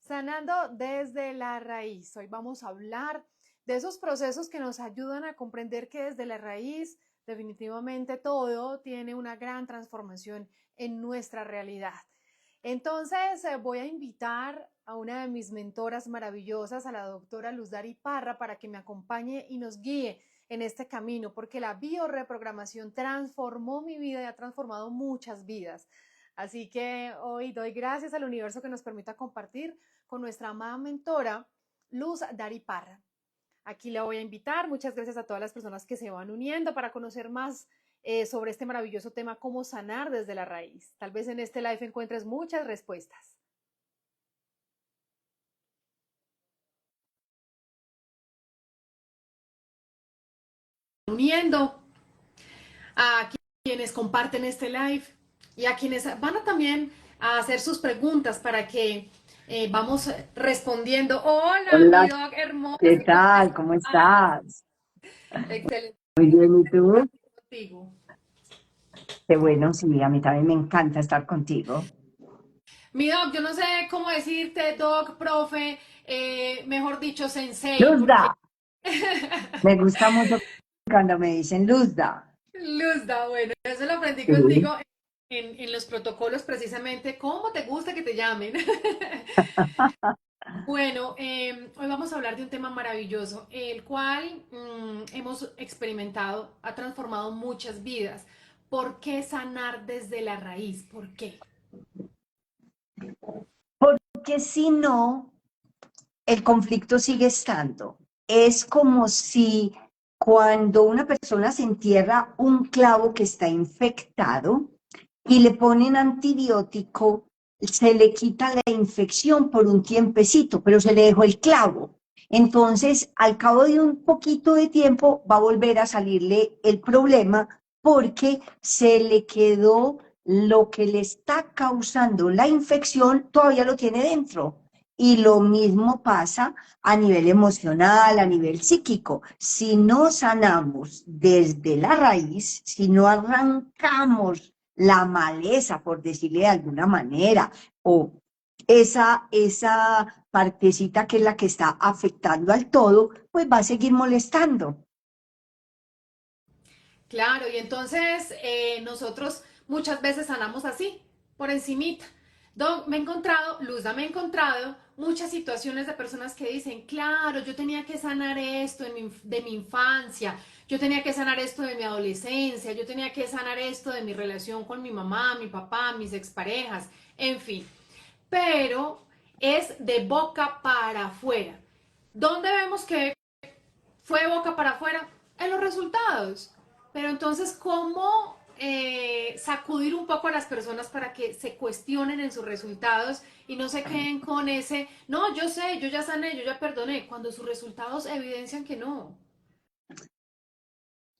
Sanando desde la raíz. Hoy vamos a hablar de esos procesos que nos ayudan a comprender que desde la raíz definitivamente todo tiene una gran transformación en nuestra realidad. Entonces voy a invitar a una de mis mentoras maravillosas, a la doctora Luz Dari Parra, para que me acompañe y nos guíe en este camino, porque la bioreprogramación transformó mi vida y ha transformado muchas vidas. Así que hoy doy gracias al universo que nos permita compartir con nuestra amada mentora, Luz Dari Parra. Aquí la voy a invitar. Muchas gracias a todas las personas que se van uniendo para conocer más sobre este maravilloso tema, cómo sanar desde la raíz. Tal vez en este live encuentres muchas respuestas. Uniendo a quienes comparten este live y a quienes van a también a hacer sus preguntas para que vamos respondiendo. Hola, mi Hola, dog hermosa. ¿qué ¿Cómo tal? ¿Cómo estás? estás? Excelente. Muy bien, ¿y tú? Contigo. Qué bueno, sí, a mí también me encanta estar contigo. Mi doc, yo no sé cómo decirte, doc, profe, mejor dicho, sensei, porque Luzda, me gusta mucho cuando me dicen Luzda. Luzda, bueno, eso lo aprendí Sí. contigo en los protocolos precisamente, cómo te gusta que te llamen. Bueno, hoy vamos a hablar de un tema maravilloso, el cual hemos experimentado, ha transformado muchas vidas. ¿Por qué sanar desde la raíz? ¿Por qué? Porque si no, el conflicto sigue estando. Es como si cuando una persona se entierra un clavo que está infectado y le ponen antibiótico, se le quita la infección por un tiempecito, pero se le dejó el clavo. Entonces, al cabo de un poquito de tiempo, va a volver a salirle el problema porque se le quedó lo que le está causando la infección, todavía lo tiene dentro. Y lo mismo pasa a nivel emocional, a nivel psíquico. Si no sanamos desde la raíz, si no arrancamos la maleza, por decirle de alguna manera, o esa partecita que es la que está afectando al todo, pues va a seguir molestando. Claro, y entonces nosotros muchas veces sanamos así, por encimita. Me he encontrado, Luzda, me he encontrado muchas situaciones de personas que dicen, claro, yo tenía que sanar esto de mi infancia, yo tenía que sanar esto de mi adolescencia, yo tenía que sanar esto de mi relación con mi mamá, mi papá, mis exparejas, en fin. Pero es de boca para afuera. ¿Dónde vemos que fue de boca para afuera? En los resultados. Pero entonces, ¿cómo sacudir un poco a las personas para que se cuestionen en sus resultados y no se queden con ese, no, yo sé, yo ya sané, yo ya perdoné, cuando sus resultados evidencian que no?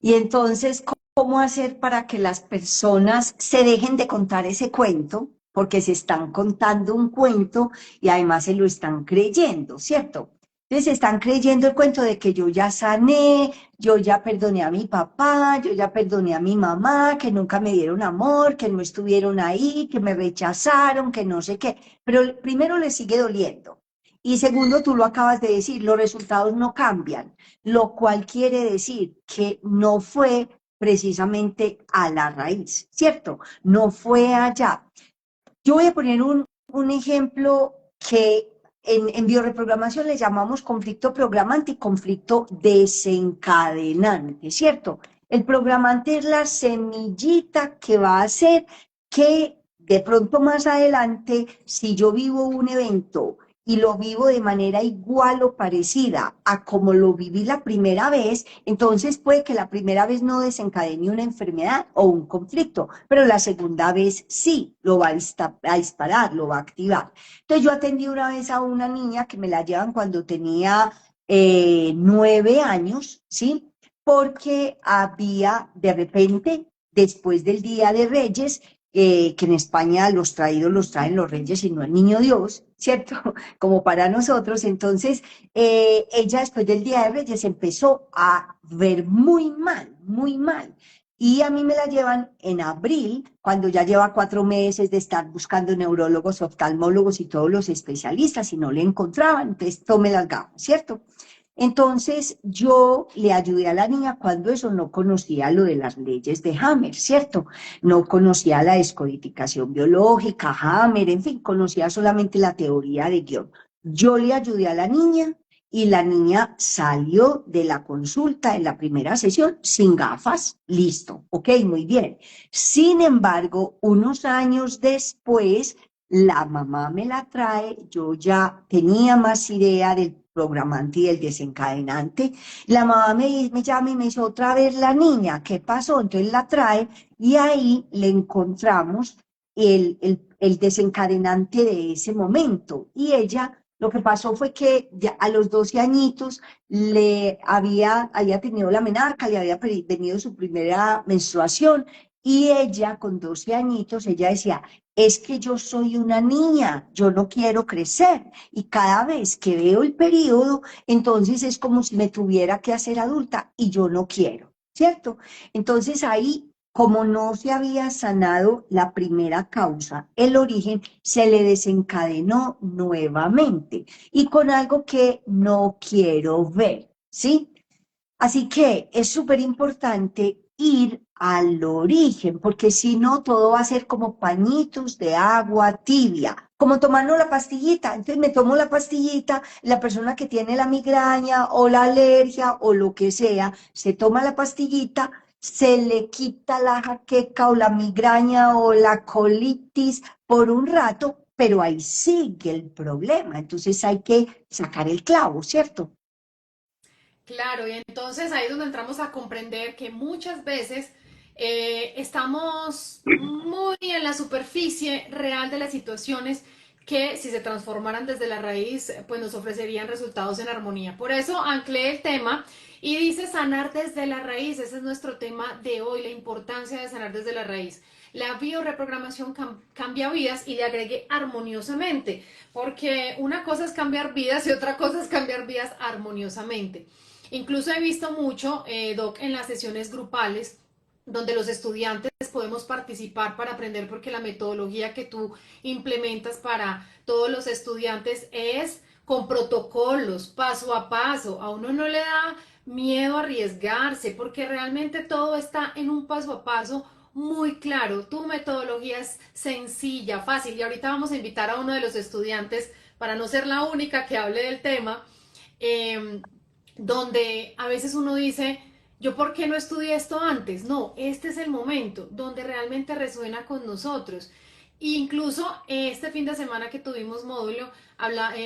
Y entonces, ¿cómo hacer para que las personas se dejen de contar ese cuento? Porque se están contando un cuento y además se lo están creyendo, ¿cierto? Entonces están creyendo el cuento de que yo ya sané, yo ya perdoné a mi papá, yo ya perdoné a mi mamá, que nunca me dieron amor, que no estuvieron ahí, que me rechazaron, que no sé qué. Pero primero les sigue doliendo. Y segundo, tú lo acabas de decir, los resultados no cambian, lo cual quiere decir que no fue precisamente a la raíz, ¿cierto? No fue allá. Yo voy a poner un ejemplo que en bioreprogramación le llamamos conflicto programante y conflicto desencadenante, ¿cierto? El programante es la semillita que va a hacer que de pronto más adelante, si yo vivo un evento y lo vivo de manera igual o parecida a como lo viví la primera vez, entonces puede que la primera vez no desencadene una enfermedad o un conflicto, pero la segunda vez sí lo va a disparar, lo va a activar. Entonces yo atendí una vez a una niña que me la llevan cuando tenía 9 años, ¿sí? Porque había de repente, después del Día de Reyes, que en España los traídos los traen los reyes y no el niño Dios, ¿cierto? Como para nosotros. Entonces, ella después del Día de Reyes empezó a ver muy mal, muy mal. Y a mí me la llevan en abril, cuando ya lleva 4 meses de estar buscando neurólogos, oftalmólogos y todos los especialistas y no le encontraban, entonces tome las gafas, ¿cierto? Entonces yo le ayudé a la niña cuando eso no conocía lo de las leyes de Hammer, ¿cierto? No conocía la descodificación biológica, Hammer, en fin, conocía solamente la teoría de guión. Yo le ayudé a la niña y la niña salió de la consulta en la primera sesión sin gafas, listo, ok, muy bien. Sin embargo, unos años después, la mamá me la trae, yo ya tenía más idea del programante y del desencadenante. La mamá me llama y me dice, otra vez la niña, ¿qué pasó? Entonces la trae y ahí le encontramos el desencadenante de ese momento. Y ella, lo que pasó fue que ya a los 12 añitos había tenido la menarca, le había venido su primera menstruación y ella con 12 añitos, ella decía, es que yo soy una niña, yo no quiero crecer. Y cada vez que veo el periodo, entonces es como si me tuviera que hacer adulta y yo no quiero, ¿cierto? Entonces ahí, como no se había sanado la primera causa, el origen se le desencadenó nuevamente y con algo que no quiero ver, ¿sí? Así que es súper importante ir al origen, porque si no, todo va a ser como pañitos de agua tibia, como tomando la pastillita. Entonces me tomo la pastillita, la persona que tiene la migraña o la alergia o lo que sea, se toma la pastillita, se le quita la jaqueca o la migraña o la colitis por un rato, pero ahí sigue el problema. Entonces hay que sacar el clavo, ¿cierto? Claro, y entonces ahí es donde entramos a comprender que muchas veces estamos muy en la superficie real de las situaciones que si se transformaran desde la raíz, pues nos ofrecerían resultados en armonía. Por eso anclé el tema y dice sanar desde la raíz. Ese es nuestro tema de hoy, la importancia de sanar desde la raíz. La bioreprogramación cambia vidas y le agregué armoniosamente, porque una cosa es cambiar vidas y otra cosa es cambiar vidas armoniosamente. Incluso he visto mucho, Doc, en las sesiones grupales donde los estudiantes podemos participar para aprender porque la metodología que tú implementas para todos los estudiantes es con protocolos, paso a paso. A uno no le da miedo a arriesgarse porque realmente todo está en un paso a paso muy claro. Tu metodología es sencilla, fácil. Y ahorita vamos a invitar a uno de los estudiantes para no ser la única que hable del tema. Eh, Donde a veces uno dice, yo por qué no estudié esto antes. No, este es el momento donde realmente resuena con nosotros. Incluso este fin de semana que tuvimos módulo,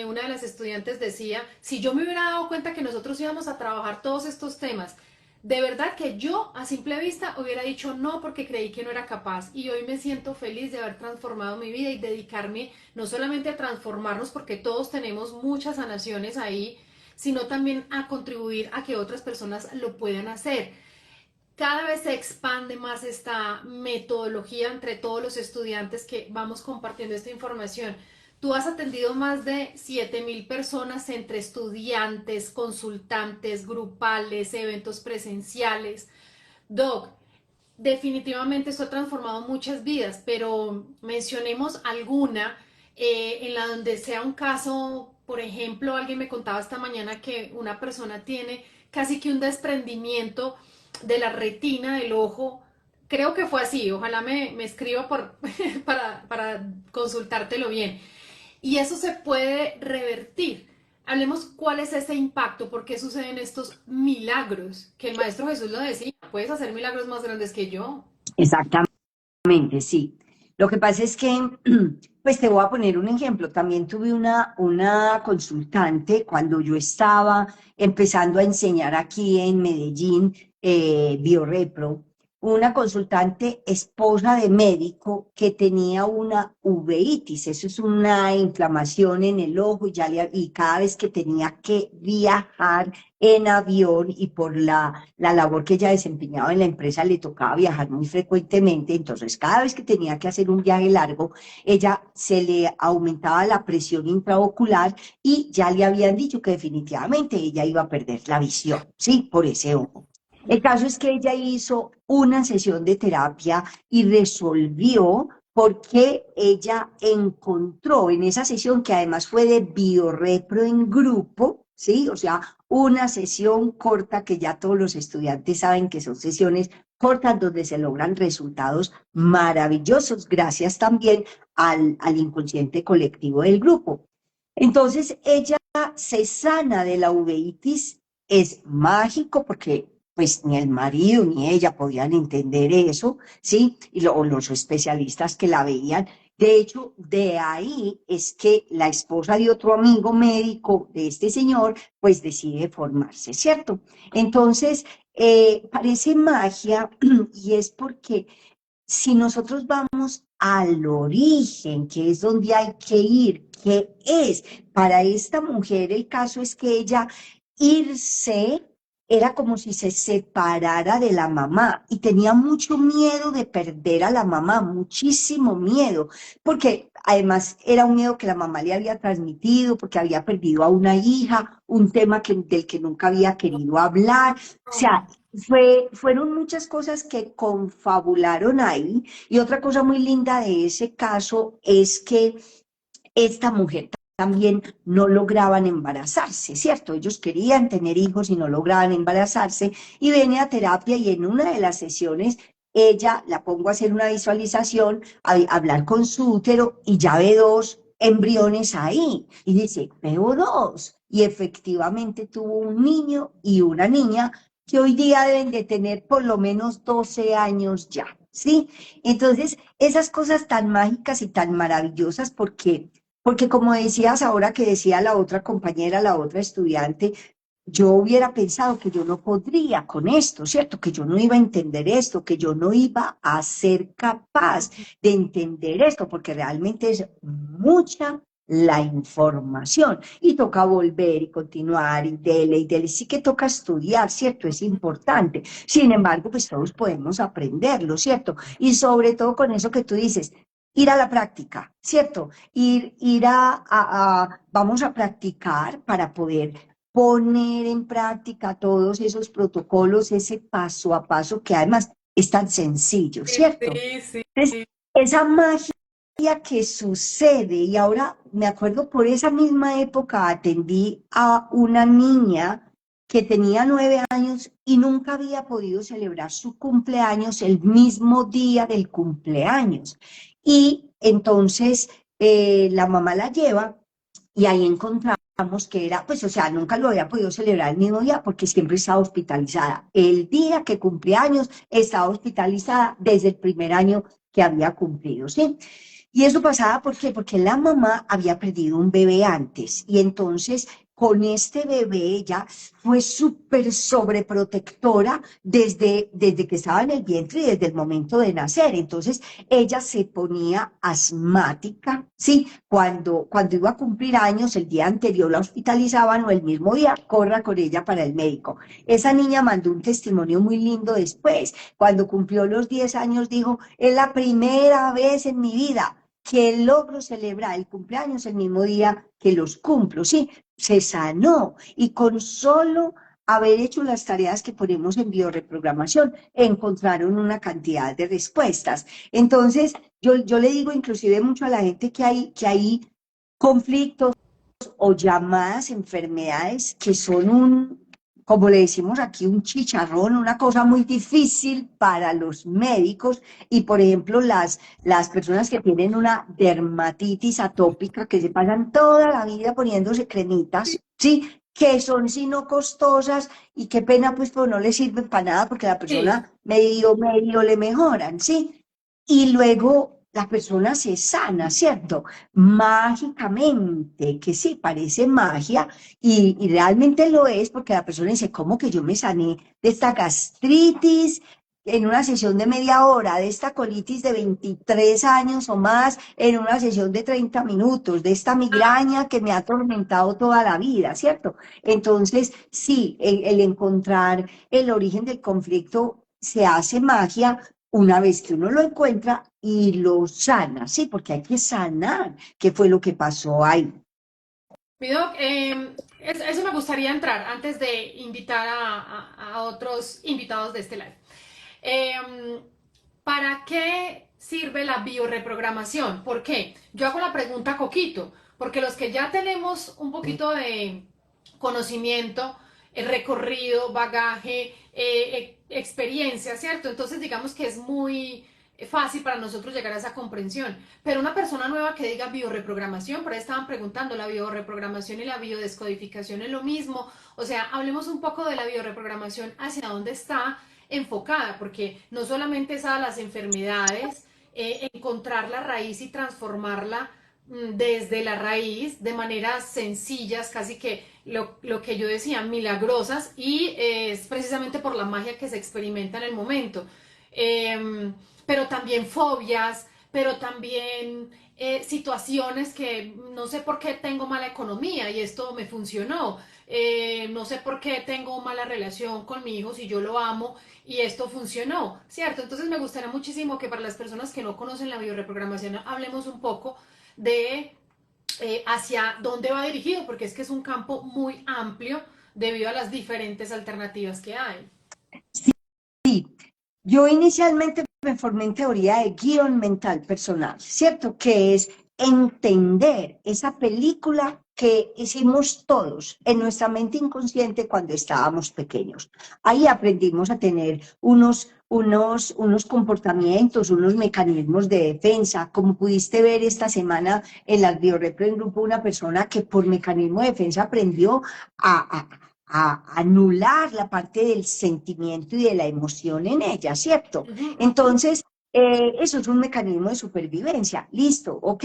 una de las estudiantes decía, si yo me hubiera dado cuenta que nosotros íbamos a trabajar todos estos temas, de verdad que yo a simple vista hubiera dicho no porque creí que no era capaz y hoy me siento feliz de haber transformado mi vida y dedicarme no solamente a transformarnos porque todos tenemos muchas sanaciones ahí, sino también a contribuir a que otras personas lo puedan hacer. Cada vez se expande más esta metodología entre todos los estudiantes que vamos compartiendo esta información. Tú has atendido más de 7,000 personas entre estudiantes, consultantes, grupales, eventos presenciales. Doc, definitivamente esto ha transformado muchas vidas, pero mencionemos alguna en la donde sea un caso, por ejemplo, alguien me contaba esta mañana que una persona tiene casi que un desprendimiento de la retina del ojo. Creo que fue así, ojalá me escriba para consultártelo bien. Y eso se puede revertir. Hablemos cuál es ese impacto, por qué suceden estos milagros, que el Maestro Jesús lo decía, puedes hacer milagros más grandes que yo. Exactamente, sí. Lo que pasa es que, pues te voy a poner un ejemplo. También tuve una consultante cuando yo estaba empezando a enseñar aquí en Medellín, Biorepro, una consultante esposa de médico que tenía una uveitis, eso es una inflamación en el ojo y cada vez que tenía que viajar en avión y por la labor que ella desempeñaba en la empresa le tocaba viajar muy frecuentemente, entonces cada vez que tenía que hacer un viaje largo, ella se le aumentaba la presión intraocular y ya le habían dicho que definitivamente ella iba a perder la visión, ¿sí? Por ese ojo. El caso es que ella hizo una sesión de terapia y resolvió porque ella encontró en esa sesión, que además fue de biorepro en grupo, ¿sí? O sea, una sesión corta que ya todos los estudiantes saben que son sesiones cortas donde se logran resultados maravillosos, gracias también al inconsciente colectivo del grupo. Entonces, ella se sana de la uveitis, es mágico porque pues ni el marido ni ella podían entender eso, ¿sí? O los especialistas que la veían. De hecho, de ahí es que la esposa de otro amigo médico de este señor, pues decide formarse, ¿cierto? Entonces, parece magia y es porque si nosotros vamos al origen, que es donde hay que ir, que es para esta mujer, el caso es que ella irse era como si se separara de la mamá y tenía mucho miedo de perder a la mamá, muchísimo miedo, porque además era un miedo que la mamá le había transmitido, porque había perdido a una hija, un tema del que nunca había querido hablar, o sea, fueron muchas cosas que confabularon ahí. Y otra cosa muy linda de ese caso es que esta mujer también no lograban embarazarse, ¿cierto? Ellos querían tener hijos y no lograban embarazarse y viene a terapia y en una de las sesiones ella la pongo a hacer una visualización, a hablar con su útero y ya ve dos embriones ahí y dice, veo dos. Y efectivamente tuvo un niño y una niña que hoy día deben de tener por lo menos 12 años ya, ¿sí? Entonces, esas cosas tan mágicas y tan maravillosas porque como decías ahora que decía la otra compañera, la otra estudiante, yo hubiera pensado que yo no podría con esto, ¿cierto? Que yo no iba a entender esto, que yo no iba a ser capaz de entender esto, porque realmente es mucha la información y toca volver y continuar y dele, sí que toca estudiar, ¿cierto? Es importante. Sin embargo, pues todos podemos aprenderlo, ¿cierto? Y sobre todo con eso que tú dices, ir a la práctica, ¿cierto? Ir vamos a practicar para poder poner en práctica todos esos protocolos, ese paso a paso que además es tan sencillo, ¿cierto? Sí, sí. Entonces, esa magia que sucede, y ahora me acuerdo por esa misma época atendí a una niña que tenía 9 años y nunca había podido celebrar su cumpleaños el mismo día del cumpleaños. Y entonces la mamá la lleva y ahí encontramos que era, pues, o sea, nunca lo había podido celebrar el mismo día porque siempre estaba hospitalizada. El día que cumplía años estaba hospitalizada desde el primer año que había cumplido, ¿sí? Y eso pasaba, ¿por qué? Porque la mamá había perdido un bebé antes y entonces con este bebé ella fue súper sobreprotectora desde que estaba en el vientre y desde el momento de nacer. Entonces ella se ponía asmática, ¿sí? Cuando iba a cumplir años, el día anterior la hospitalizaban o el mismo día, corra con ella para el médico. Esa niña mandó un testimonio muy lindo después. Cuando cumplió los 10 años dijo, es la primera vez en mi vida que logro celebrar el cumpleaños el mismo día que los cumplo, sí, se sanó y con solo haber hecho las tareas que ponemos en bioreprogramación, encontraron una cantidad de respuestas. Entonces, yo le digo inclusive mucho a la gente que hay conflictos o llamadas enfermedades que son como le decimos aquí, un chicharrón, una cosa muy difícil para los médicos y, por ejemplo, las personas que tienen una dermatitis atópica, que se pasan toda la vida poniéndose cremitas, ¿sí? Que son sino costosas y qué pena, pues no les sirven para nada porque la Sí. persona medio le mejoran, ¿sí? Y luego la persona se sana, ¿cierto? Mágicamente, que sí, parece magia y realmente lo es porque la persona dice, ¿cómo que yo me sané de esta gastritis en una sesión de media hora, de esta colitis de 23 años o más en una sesión de 30 minutos, de esta migraña que me ha atormentado toda la vida, ¿cierto? Entonces, sí, el encontrar el origen del conflicto se hace magia una vez que uno lo encuentra y lo sana, sí, porque hay que sanar qué fue lo que pasó ahí. Mi doc, eso me gustaría entrar antes de invitar a otros invitados de este live. Em, ¿Para qué sirve la bioreprogramación? ¿Por qué? Yo hago la pregunta Coquito, porque los que ya tenemos un poquito de conocimiento, recorrido, bagaje, experiencia, ¿cierto? Entonces digamos que es muy fácil para nosotros llegar a esa comprensión. Pero una persona nueva que diga bioreprogramación, por ahí estaban preguntando, la bioreprogramación y la biodescodificación es lo mismo. O sea, hablemos un poco de la bioreprogramación, hacia dónde está enfocada, porque no solamente es a las enfermedades, encontrar la raíz y transformarla desde la raíz de maneras sencillas, casi que lo que yo decía, milagrosas, y es precisamente por la magia que se experimenta en el momento. Pero también fobias, pero también situaciones que no sé por qué tengo mala economía y esto me funcionó. No sé por qué tengo mala relación con mi hijo si yo lo amo y esto funcionó, ¿cierto? Entonces me gustaría muchísimo que para las personas que no conocen la bioreprogramación hablemos un poco de hacia dónde va dirigido, porque es que es un campo muy amplio debido a las diferentes alternativas que hay. Sí, yo inicialmente me formé en teoría de guión mental personal, ¿cierto? Que es entender esa película que hicimos todos en nuestra mente inconsciente cuando estábamos pequeños. Ahí aprendimos a tener unos comportamientos, unos mecanismos de defensa. Como pudiste ver esta semana en las BioRepro en grupo, una persona que por mecanismo de defensa aprendió a anular la parte del sentimiento y de la emoción en ella, ¿cierto? Uh -huh. Entonces, eso es un mecanismo de supervivencia. Listo, ok.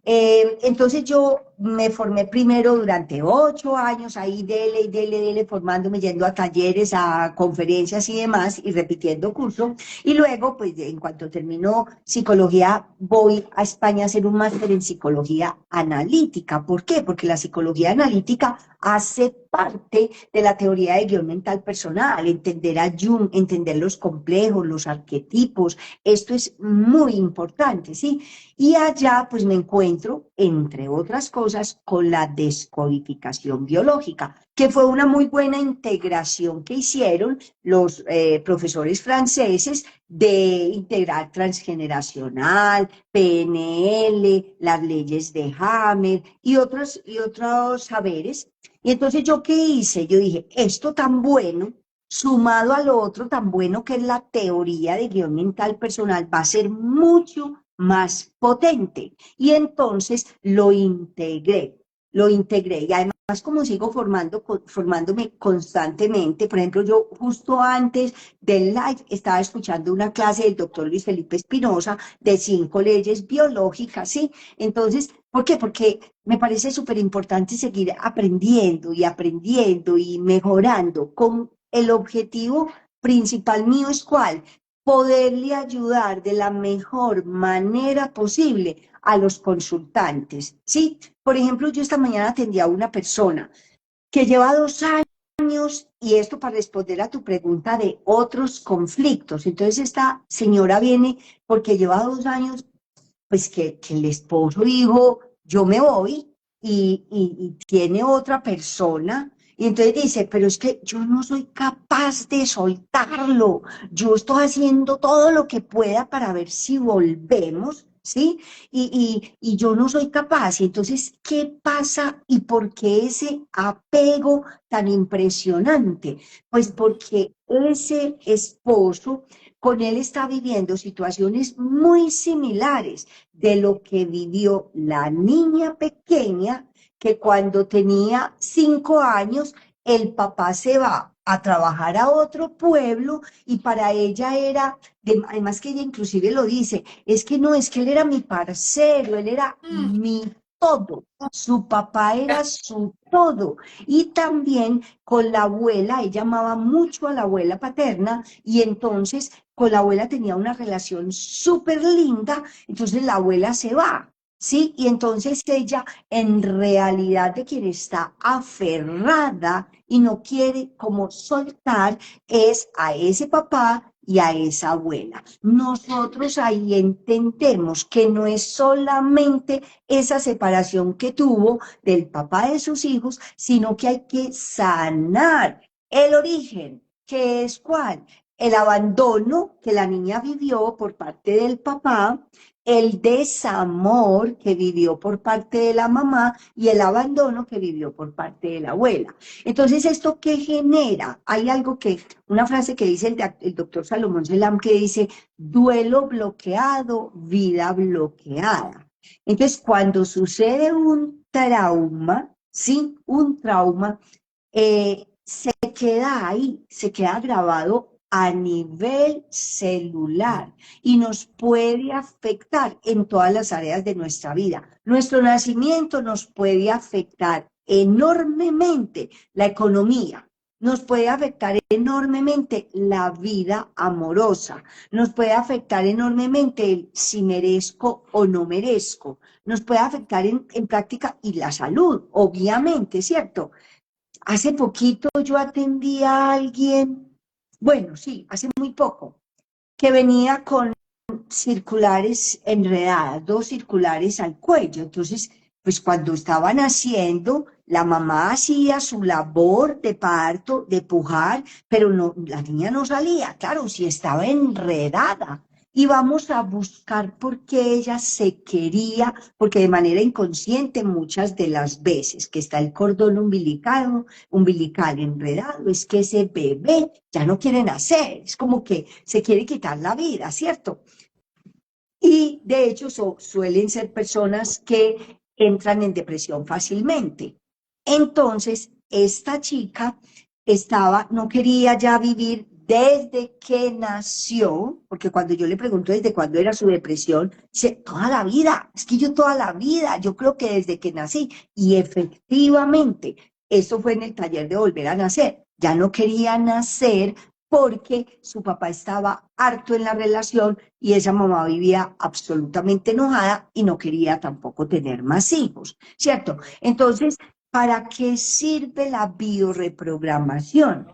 Entonces yo me formé primero durante 8 años, ahí dele, formándome, yendo a talleres, a conferencias y demás, y repitiendo curso. Y luego, pues en cuanto terminó psicología, voy a España a hacer un máster en psicología analítica. ¿Por qué? Porque la psicología analítica hace parte de la teoría de guión mental personal, entender a Jung, entender los complejos, los arquetipos. Esto es muy importante, ¿sí? Y allá pues me encuentro, entre otras cosas, con la descodificación biológica, que fue una muy buena integración que hicieron los profesores franceses de integrar transgeneracional, PNL, las leyes de Hammer y otros saberes. Y entonces yo qué hice, yo dije, esto tan bueno, sumado a lo otro tan bueno que es la teoría de guión mental personal, va a ser mucho más potente. Y entonces lo integré. Y además, como sigo formándome constantemente, por ejemplo, yo justo antes del live estaba escuchando una clase del doctor Luis Felipe Espinosa de 5 leyes biológicas, ¿sí? Entonces, ¿por qué? Porque me parece súper importante seguir aprendiendo y mejorando con el objetivo principal mío es ¿cuál? Poderle ayudar de la mejor manera posible a los consultantes, ¿sí? Por ejemplo, yo esta mañana atendí a una persona que lleva 2 años, y esto para responder a tu pregunta de otros conflictos. Entonces, esta señora viene porque lleva 2 años, pues que el esposo dijo, yo me voy, y tiene otra persona. Y entonces dice, pero es que yo no soy capaz de soltarlo. Yo estoy haciendo todo lo que pueda para ver si volvemos, ¿sí? Y yo no soy capaz. Y entonces, ¿qué pasa y por qué ese apego tan impresionante? Pues porque ese esposo con él está viviendo situaciones muy similares de lo que vivió la niña pequeña, que cuando tenía 5 años, el papá se va a trabajar a otro pueblo y para ella era, además que ella inclusive lo dice, es que no, es que él era mi parcero, él era Mm. mi todo, su papá era su todo. Y también con la abuela, ella amaba mucho a la abuela paterna y entonces con la abuela tenía una relación súper linda, entonces la abuela se va, ¿sí? Y entonces ella, en realidad, de quien está aferrada y no quiere como soltar, es a ese papá y a esa abuela. Nosotros ahí entendemos que no es solamente esa separación que tuvo del papá de sus hijos, sino que hay que sanar el origen, que es ¿cuál? El abandono que la niña vivió por parte del papá, el desamor que vivió por parte de la mamá y el abandono que vivió por parte de la abuela. Entonces, ¿esto qué genera? Hay algo que, una frase que dice el doctor Salomón Selam, que dice, duelo bloqueado, vida bloqueada. Entonces, cuando sucede un trauma, ¿sí? Un trauma, se queda ahí, se queda grabado a nivel celular y nos puede afectar en todas las áreas de nuestra vida. Nuestro nacimiento nos puede afectar enormemente la economía, nos puede afectar enormemente la vida amorosa, nos puede afectar enormemente el si merezco o no merezco, nos puede afectar en práctica y la salud, obviamente, ¿cierto? Hace poquito yo atendí a alguien, bueno, sí, hace muy poco, que venía con circulares enredadas, dos circulares al cuello. Entonces, pues cuando estaban haciendo, la mamá hacía su labor de parto, de pujar, pero no, la niña no salía, claro, si estaba enredada. Y vamos a buscar por qué ella se quería, porque de manera inconsciente muchas de las veces que está el cordón umbilical enredado, es que ese bebé ya no quiere nacer, es como que se quiere quitar la vida, ¿cierto? Y de hecho suelen ser personas que entran en depresión fácilmente. Entonces, esta chica no quería ya vivir desde que nació, porque cuando yo le pregunto desde cuándo era su depresión, dice, toda la vida, es que yo toda la vida, yo creo que desde que nací. Y efectivamente, eso fue en el taller de volver a nacer. Ya no quería nacer porque su papá estaba harto en la relación y esa mamá vivía absolutamente enojada y no quería tampoco tener más hijos, ¿cierto? Entonces, ¿para qué sirve la bioreprogramación?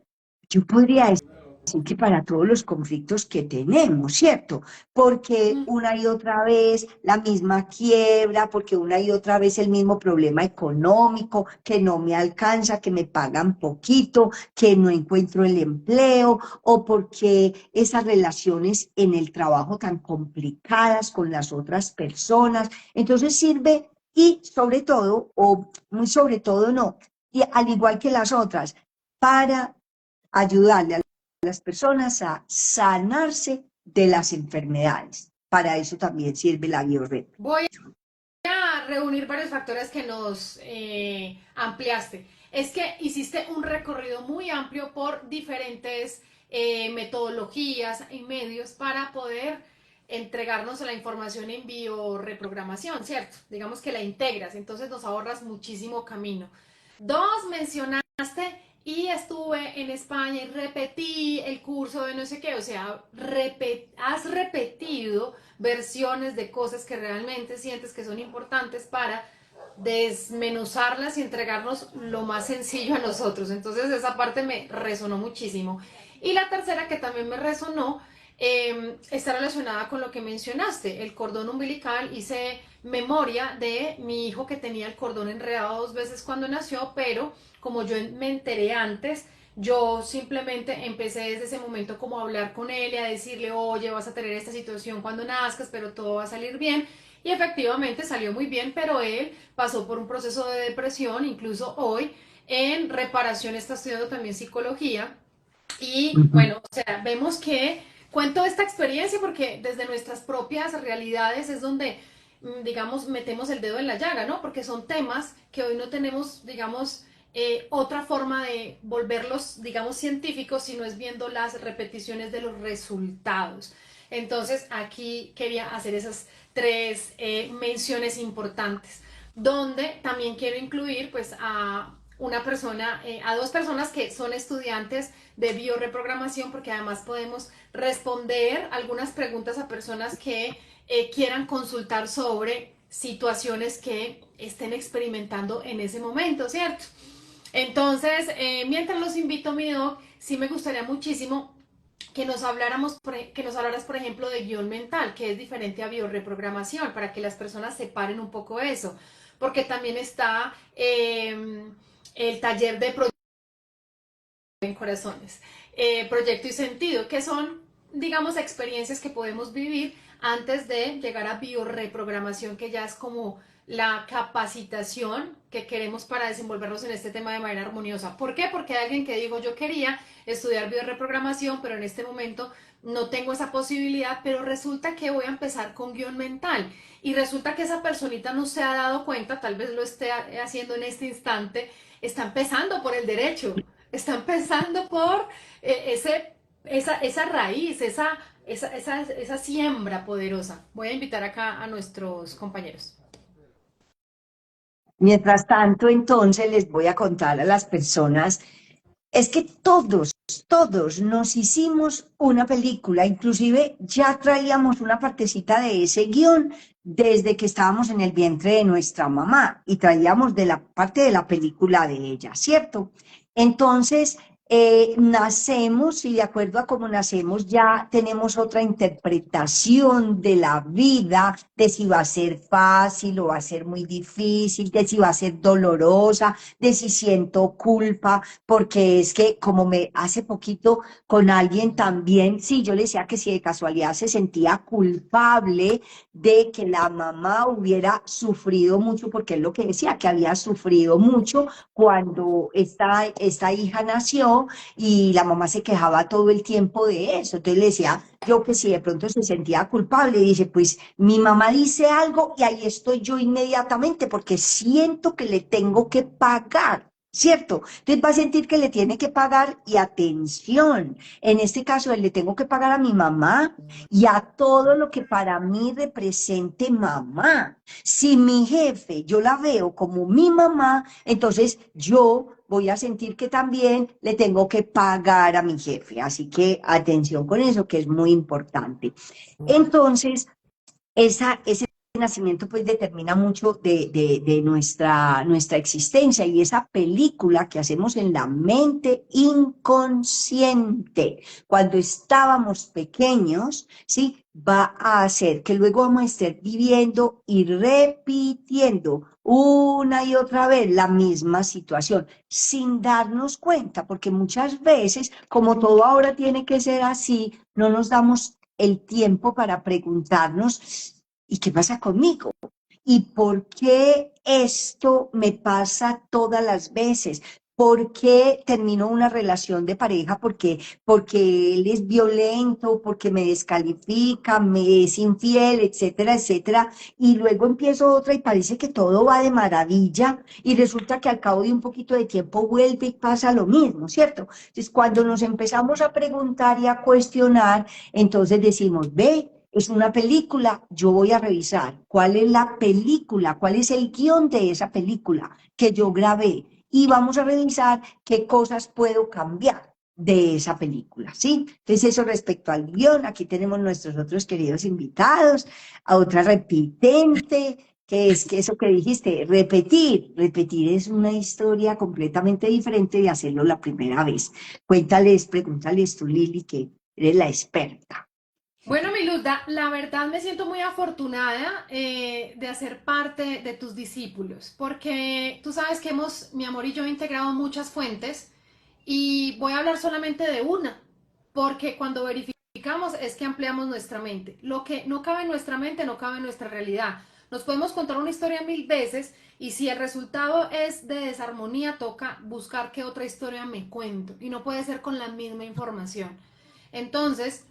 Yo podría decir que para todos los conflictos que tenemos, ¿cierto? Porque Mm. una y otra vez la misma quiebra, porque una y otra vez el mismo problema económico, que no me alcanza, que me pagan poquito, que no encuentro el empleo, o porque esas relaciones en el trabajo tan complicadas con las otras personas. Entonces sirve y sobre todo, o muy sobre todo no, y al igual que las otras, para ayudarle a las personas a sanarse de las enfermedades. Para eso también sirve la biored. Voy a reunir varios factores que nos ampliaste. Es que hiciste un recorrido muy amplio por diferentes metodologías y medios para poder entregarnos la información en bioreprogramación, ¿cierto? Digamos que la integras, entonces nos ahorras muchísimo camino. Dos, mencionaste y estuve en España y repetí el curso de no sé qué, o sea, has repetido versiones de cosas que realmente sientes que son importantes para desmenuzarlas y entregarnos lo más sencillo a nosotros. Entonces esa parte me resonó muchísimo. Y la tercera que también me resonó está relacionada con lo que mencionaste, el cordón umbilical. Hice memoria de mi hijo que tenía el cordón enredado dos veces cuando nació, pero como yo me enteré antes, yo simplemente empecé desde ese momento como a hablar con él y a decirle, oye, vas a tener esta situación cuando nazcas, pero todo va a salir bien. Y efectivamente salió muy bien, pero él pasó por un proceso de depresión, incluso hoy en reparación está estudiando también psicología. Y Ujú. bueno, o sea, vemos que cuento esta experiencia porque desde nuestras propias realidades es donde, digamos, metemos el dedo en la llaga, ¿no? Porque son temas que hoy no tenemos, digamos, otra forma de volverlos, digamos, científicos, sino es viendo las repeticiones de los resultados. Entonces, aquí quería hacer esas tres menciones importantes, donde también quiero incluir, pues, a una persona, a dos personas que son estudiantes de bioreprogramación, porque además podemos responder algunas preguntas a personas que quieran consultar sobre situaciones que estén experimentando en ese momento, ¿cierto? Entonces, mientras los invito, mi doc, sí me gustaría muchísimo que nos hablaras, por ejemplo, de guión mental, que es diferente a bioreprogramación, para que las personas separen un poco eso, porque también está el taller de proyecto en corazones, proyecto y sentido, que son, digamos, experiencias que podemos vivir antes de llegar a bioreprogramación, que ya es como la capacitación que queremos para desenvolvernos en este tema de manera armoniosa. ¿Por qué? Porque hay alguien que digo, yo quería estudiar bioreprogramación, pero en este momento no tengo esa posibilidad, pero resulta que voy a empezar con guión mental y resulta que esa personita no se ha dado cuenta, tal vez lo esté haciendo en este instante, está empezando por el derecho, está empezando por esa raíz, esa siembra poderosa. Voy a invitar acá a nuestros compañeros. Mientras tanto, entonces les voy a contar a las personas, es que todos nos hicimos una película, inclusive ya traíamos una partecita de ese guión desde que estábamos en el vientre de nuestra mamá y traíamos de la parte de la película de ella, ¿cierto? Entonces, nacemos y de acuerdo a cómo nacemos ya tenemos otra interpretación de la vida, de si va a ser fácil o va a ser muy difícil, de si va a ser dolorosa, de si siento culpa, porque es que como me hace poquito con alguien también, sí, yo le decía que si de casualidad se sentía culpable de que la mamá hubiera sufrido mucho, porque es lo que decía, que había sufrido mucho cuando esta hija nació y la mamá se quejaba todo el tiempo de eso. Entonces le decía yo que si de pronto se sentía culpable, dice, pues mi mamá dice algo y ahí estoy yo inmediatamente porque siento que le tengo que pagar. ¿Cierto? Entonces va a sentir que le tiene que pagar y atención. En este caso, le tengo que pagar a mi mamá y a todo lo que para mí represente mamá. Si mi jefe yo la veo como mi mamá, entonces yo voy a sentir que también le tengo que pagar a mi jefe. Así que atención con eso, que es muy importante. Entonces, ese nacimiento pues determina mucho de nuestra existencia y esa película que hacemos en la mente inconsciente cuando estábamos pequeños, ¿sí? Va a hacer que luego vamos a estar viviendo y repitiendo una y otra vez la misma situación sin darnos cuenta, porque muchas veces, como todo ahora tiene que ser así, no nos damos el tiempo para preguntarnos, ¿y qué pasa conmigo? ¿Y por qué esto me pasa todas las veces? ¿Por qué termino una relación de pareja? Porque él es violento, porque me descalifica, me es infiel, etcétera, etcétera. Y luego empiezo otra y parece que todo va de maravilla y resulta que al cabo de un poquito de tiempo vuelve y pasa lo mismo, ¿cierto? Entonces, cuando nos empezamos a preguntar y a cuestionar, entonces decimos, ve, es una película, yo voy a revisar cuál es la película, cuál es el guión de esa película que yo grabé y vamos a revisar qué cosas puedo cambiar de esa película, ¿sí? Entonces eso respecto al guión, aquí tenemos nuestros otros queridos invitados, a otra repitente, que es que eso que dijiste, repetir es una historia completamente diferente de hacerlo la primera vez. Cuéntales, pregúntales tú, Lili, que eres la experta. Bueno, Miluda, la verdad me siento muy afortunada de hacer parte de tus discípulos, porque tú sabes que mi amor y yo, integrado muchas fuentes y voy a hablar solamente de una, porque cuando verificamos es que ampliamos nuestra mente. Lo que no cabe en nuestra mente no cabe en nuestra realidad. Nos podemos contar una historia 1000 veces y si el resultado es de desarmonía, toca buscar qué otra historia me cuento y no puede ser con la misma información. Entonces,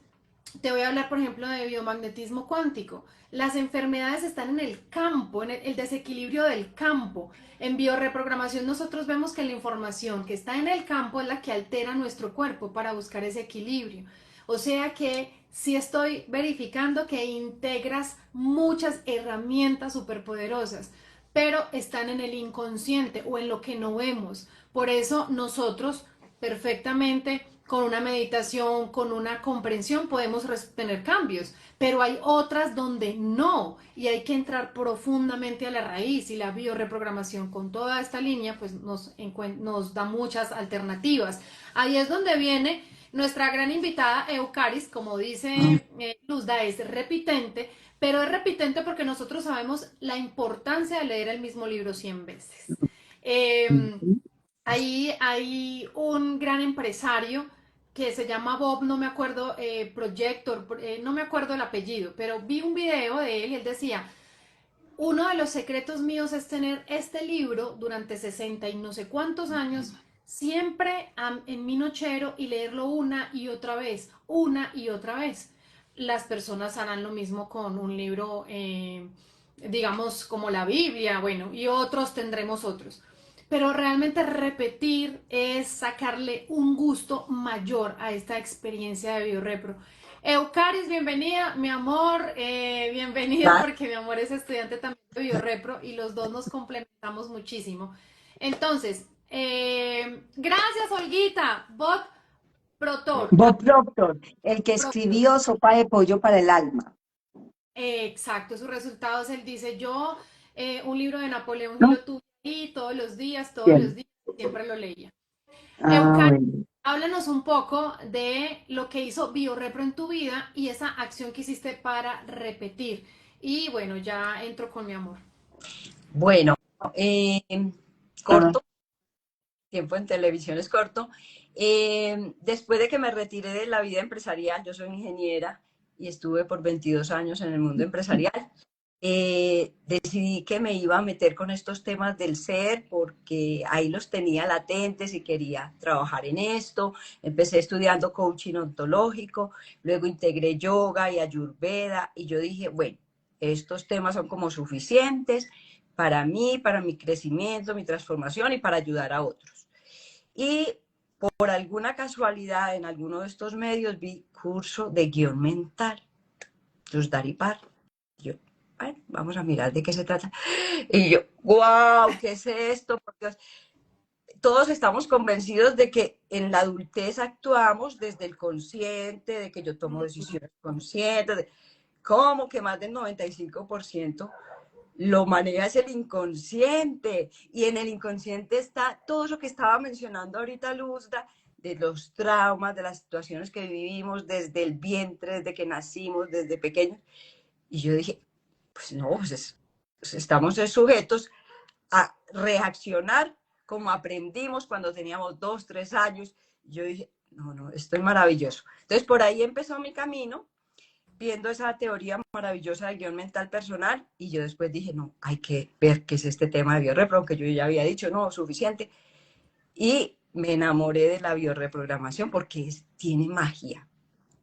te voy a hablar, por ejemplo, de biomagnetismo cuántico. Las enfermedades están en el campo, en el desequilibrio del campo. En bioreprogramación nosotros vemos que la información que está en el campo es la que altera nuestro cuerpo para buscar ese equilibrio. O sea que sí estoy verificando que integras muchas herramientas superpoderosas, pero están en el inconsciente o en lo que no vemos. Por eso nosotros perfectamente con una meditación, con una comprensión podemos tener cambios, pero hay otras donde no y hay que entrar profundamente a la raíz y la bioreprogramación con toda esta línea pues nos da muchas alternativas. Ahí es donde viene Nuestra gran invitada Eucaris, como dice Luzda, es repitente, pero es repitente porque nosotros sabemos la importancia de leer el mismo libro 100 veces. Eh, Ahí hay un gran empresario que se llama Bob, no me acuerdo, Projector, no me acuerdo el apellido, pero vi un video de él y él decía, uno de los secretos míos es tener este libro durante 60 y no sé cuántos años, siempre en mi nochero y leerlo una y otra vez. Las personas harán lo mismo con un libro, digamos, como la Biblia, bueno, y otros tendremos otros. Pero realmente repetir es sacarle un gusto mayor a esta experiencia de BioRepro. Eucaris, bienvenida, mi amor, bienvenida porque mi amor es estudiante también de BioRepro y los dos nos complementamos muchísimo. Entonces, gracias, Olguita, Bot Protor. Bob Proctor, el que Proctor. escribió Sopa de Pollo para el Alma. Exacto, sus resultados, él dice, yo un libro de Napoleón Hill ¿No? lo tuve ahí todos los Bien. días, siempre lo leía. Ah, Eucaris, bueno. háblanos un poco de lo que hizo BioRepro en tu vida y esa acción que hiciste para repetir. Y bueno, ya entro con mi amor. Bueno, eh, Ah, corto, tiempo en televisión es corto. Después de que me retiré de la vida empresarial, yo soy ingeniera y estuve por 22 años en el mundo empresarial, decidí que me iba a meter con estos temas del ser porque ahí los tenía latentes y quería trabajar en esto. Empecé estudiando coaching ontológico, luego integré yoga y ayurveda y yo dije, bueno, estos temas son como suficientes para mí, para mi crecimiento, mi transformación y para ayudar a otros. Y por alguna casualidad en alguno de estos medios vi curso de guión mental, Luz Daripar. Yo, bueno, vamos a mirar de qué se trata. Y yo, wow, ¿qué es esto? Por Dios. Todos estamos convencidos de que en la adultez actuamos desde el consciente, de que yo tomo decisiones conscientes, de, como que más del 95% lo maneja es el inconsciente y en el inconsciente está todo lo que estaba mencionando ahorita Luzda, de los traumas, de las situaciones que vivimos desde el vientre, desde que nacimos, desde pequeños. Y yo dije, pues no, pues estamos sujetos a reaccionar como aprendimos cuando teníamos 2, 3 años. Y yo dije, no, no, esto es maravilloso. Entonces por ahí empezó mi camino viendo esa teoría maravillosa del guión mental personal y yo después dije, no, hay que ver qué es este tema de biorepro, que yo ya había dicho, no, suficiente. Y me enamoré de la biorreprogramación porque tiene magia,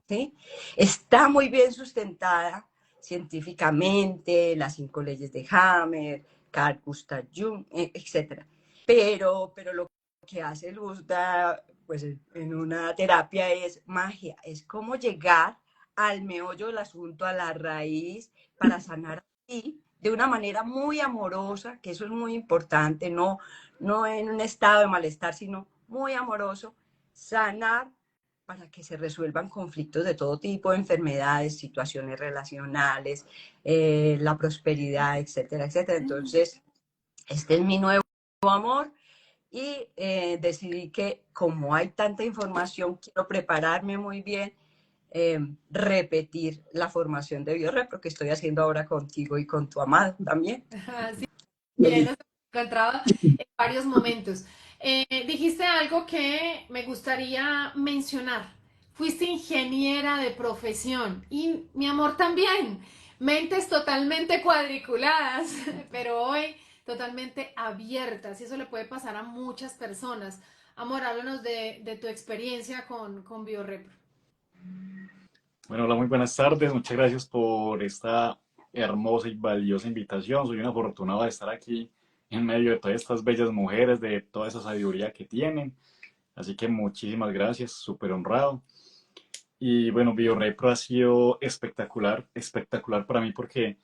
¿sí? Está muy bien sustentada científicamente, las 5 leyes de Hammer, Carl Gustav Jung, etc. Pero lo que hace Luzda, pues en una terapia es magia, es como llegar al meollo del asunto, a la raíz, para sanar así, de una manera muy amorosa, que eso es muy importante, no en un estado de malestar, sino muy amoroso, sanar para que se resuelvan conflictos de todo tipo, enfermedades, situaciones relacionales, la prosperidad, etcétera, etcétera. Entonces, este es mi nuevo amor y decidí que como hay tanta información, quiero prepararme muy bien, repetir la formación de BioRepro que estoy haciendo ahora contigo y con tu amado también. Así bien, nos hemos encontrado en varios momentos. Dijiste algo que me gustaría mencionar. Fuiste ingeniera de profesión y mi amor también. Mentes totalmente cuadriculadas, pero hoy totalmente abiertas. Y eso le puede pasar a muchas personas. Amor, háblanos de tu experiencia con BioRepro. Bueno, hola, muy buenas tardes. Muchas gracias por esta hermosa y valiosa invitación. Soy un afortunado de estar aquí en medio de todas estas bellas mujeres, de toda esa sabiduría que tienen. Así que muchísimas gracias, súper honrado. Y bueno, BioRepro ha sido espectacular, espectacular para mí porque,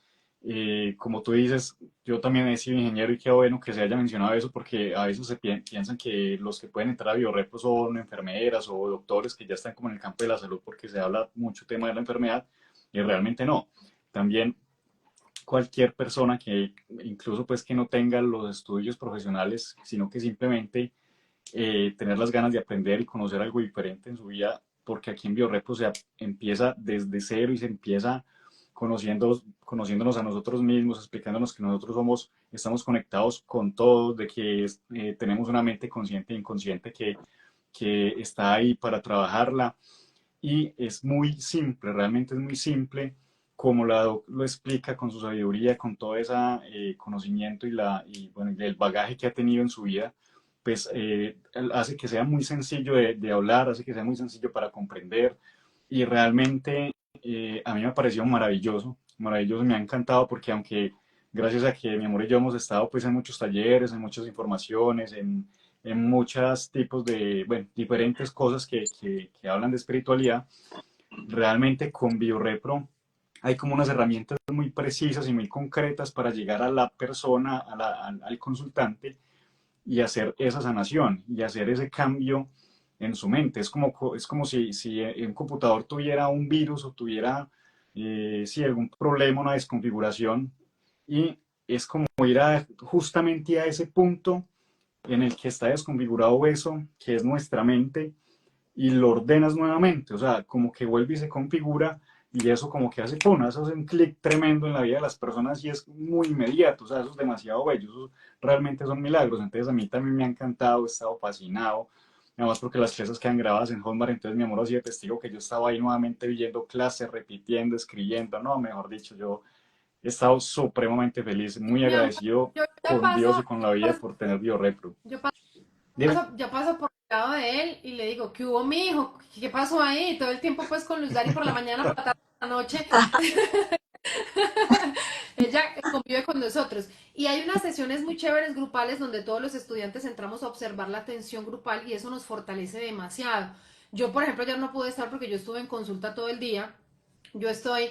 como tú dices, yo también he sido ingeniero y qué bueno que se haya mencionado eso porque a veces se piensan que los que pueden entrar a BioRepro son enfermeras o doctores que ya están como en el campo de la salud porque se habla mucho tema de la enfermedad y realmente no. También cualquier persona que incluso pues que no tenga los estudios profesionales, sino que simplemente tener las ganas de aprender y conocer algo diferente en su vida porque aquí en BioRepro se empieza desde cero y se empieza conociéndonos a nosotros mismos, explicándonos que nosotros estamos conectados con todo, de que tenemos una mente consciente e inconsciente que está ahí para trabajarla. Y es muy simple, realmente es muy simple, como la doc lo explica con su sabiduría, con todo ese conocimiento y bueno, el bagaje que ha tenido en su vida, pues hace que sea muy sencillo de hablar, hace que sea muy sencillo para comprender y realmente a mí me ha parecido maravilloso, maravilloso, me ha encantado porque aunque gracias a que mi amor y yo hemos estado pues en muchos talleres, en muchas informaciones, en muchos tipos de, bueno, diferentes cosas que hablan de espiritualidad, realmente con BioRepro hay como unas herramientas muy precisas y muy concretas para llegar a la persona, al consultante y hacer esa sanación y hacer ese cambio en su mente. Es como si un computador tuviera un virus o tuviera si algún problema, una desconfiguración, y es como ir justamente a ese punto en el que está desconfigurado eso, que es nuestra mente, y lo ordenas nuevamente, o sea, como que vuelve y se configura y eso como que hace, ¡pum!, eso hace un clic tremendo en la vida de las personas y es muy inmediato, o sea, eso es demasiado bello, eso realmente son milagros, entonces a mí también me ha encantado, he estado fascinado, además porque las clases quedan grabadas en Hotmart, entonces mi amor ha sido testigo que yo estaba ahí nuevamente viendo clases, repitiendo, escribiendo, no, mejor dicho, yo he estado supremamente feliz, muy Mi amor, agradecido yo ya con Dios y paso, con la vida por tener BioRepro. yo Dime. yo paso por el lado de él y le digo, ¿qué hubo, mi hijo? ¿Qué pasó ahí? Todo el tiempo pues con Luz Dari por la mañana, por la tarde, por la noche. Ella convive con nosotros. Y hay unas sesiones muy chéveres grupales donde todos los estudiantes entramos a observar la atención grupal y eso nos fortalece demasiado. Yo, por ejemplo, ya no pude estar porque yo estuve en consulta todo el día. Yo estoy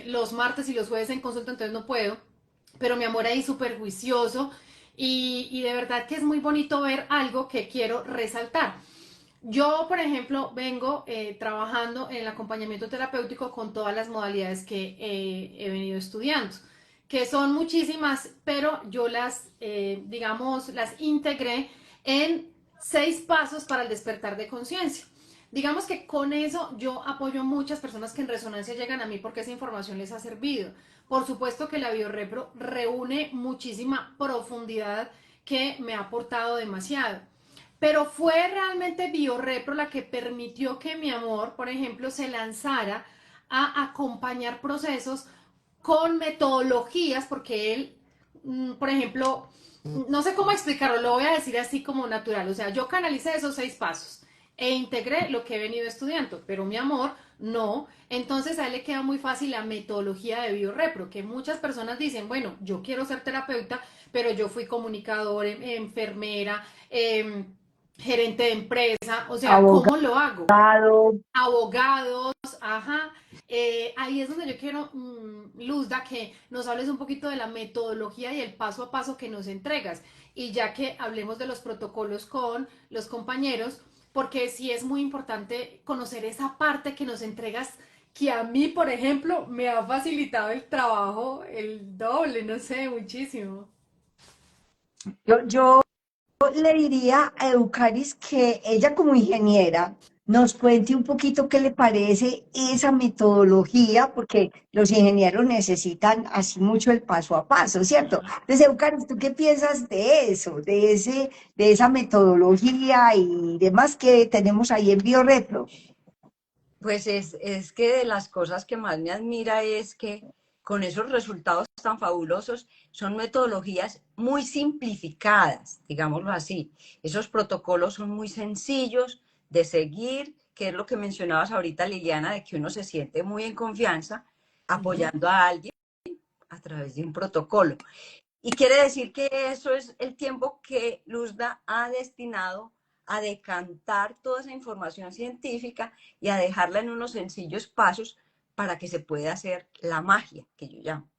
los martes y los jueves en consulta, entonces no puedo. Pero mi amor ahí súper juicioso y de verdad que es muy bonito ver algo que quiero resaltar. Yo, por ejemplo, vengo trabajando en el acompañamiento terapéutico con todas las modalidades que he venido estudiando, que son muchísimas, pero yo digamos, las integré en 6 pasos para el despertar de conciencia. Digamos que con eso yo apoyo a muchas personas que en resonancia llegan a mí porque esa información les ha servido. Por supuesto que la BioRepro reúne muchísima profundidad que me ha aportado demasiado. Pero fue realmente BioRepro la que permitió que mi amor, por ejemplo, se lanzara a acompañar procesos con metodologías, porque él, por ejemplo, no sé cómo explicarlo, lo voy a decir así como natural. O sea, yo canalicé esos 6 pasos e integré lo que he venido estudiando, pero mi amor, no. Entonces a él le queda muy fácil la metodología de BioRepro, que muchas personas dicen, bueno, yo quiero ser terapeuta, pero yo fui comunicador, enfermera, gerente de empresa, o sea, ¿cómo lo hago? Abogado. Abogados, ajá. Ahí es donde yo quiero, Luzda, que nos hables un poquito de la metodología y el paso a paso que nos entregas. Y ya que hablemos de los protocolos con los compañeros, porque sí es muy importante conocer esa parte que nos entregas, que a mí, por ejemplo, me ha facilitado el trabajo el doble, no sé, muchísimo. Yo le diría a Eucaris que ella como ingeniera nos cuente un poquito qué le parece esa metodología, porque los ingenieros necesitan así mucho el paso a paso, ¿cierto? Entonces, Eucaris, ¿tú qué piensas de eso, de esa metodología y demás que tenemos ahí en BioRepro? Pues es que de las cosas que más me admira es que con esos resultados tan fabulosos son metodologías muy simplificadas, digámoslo así. Esos protocolos son muy sencillos de seguir, que es lo que mencionabas ahorita, Liliana, de que uno se siente muy en confianza apoyando a alguien a través de un protocolo. Y quiere decir que eso es el tiempo que Luzda ha destinado a decantar toda esa información científica y a dejarla en unos sencillos pasos para que se pueda hacer la magia, que yo llamo,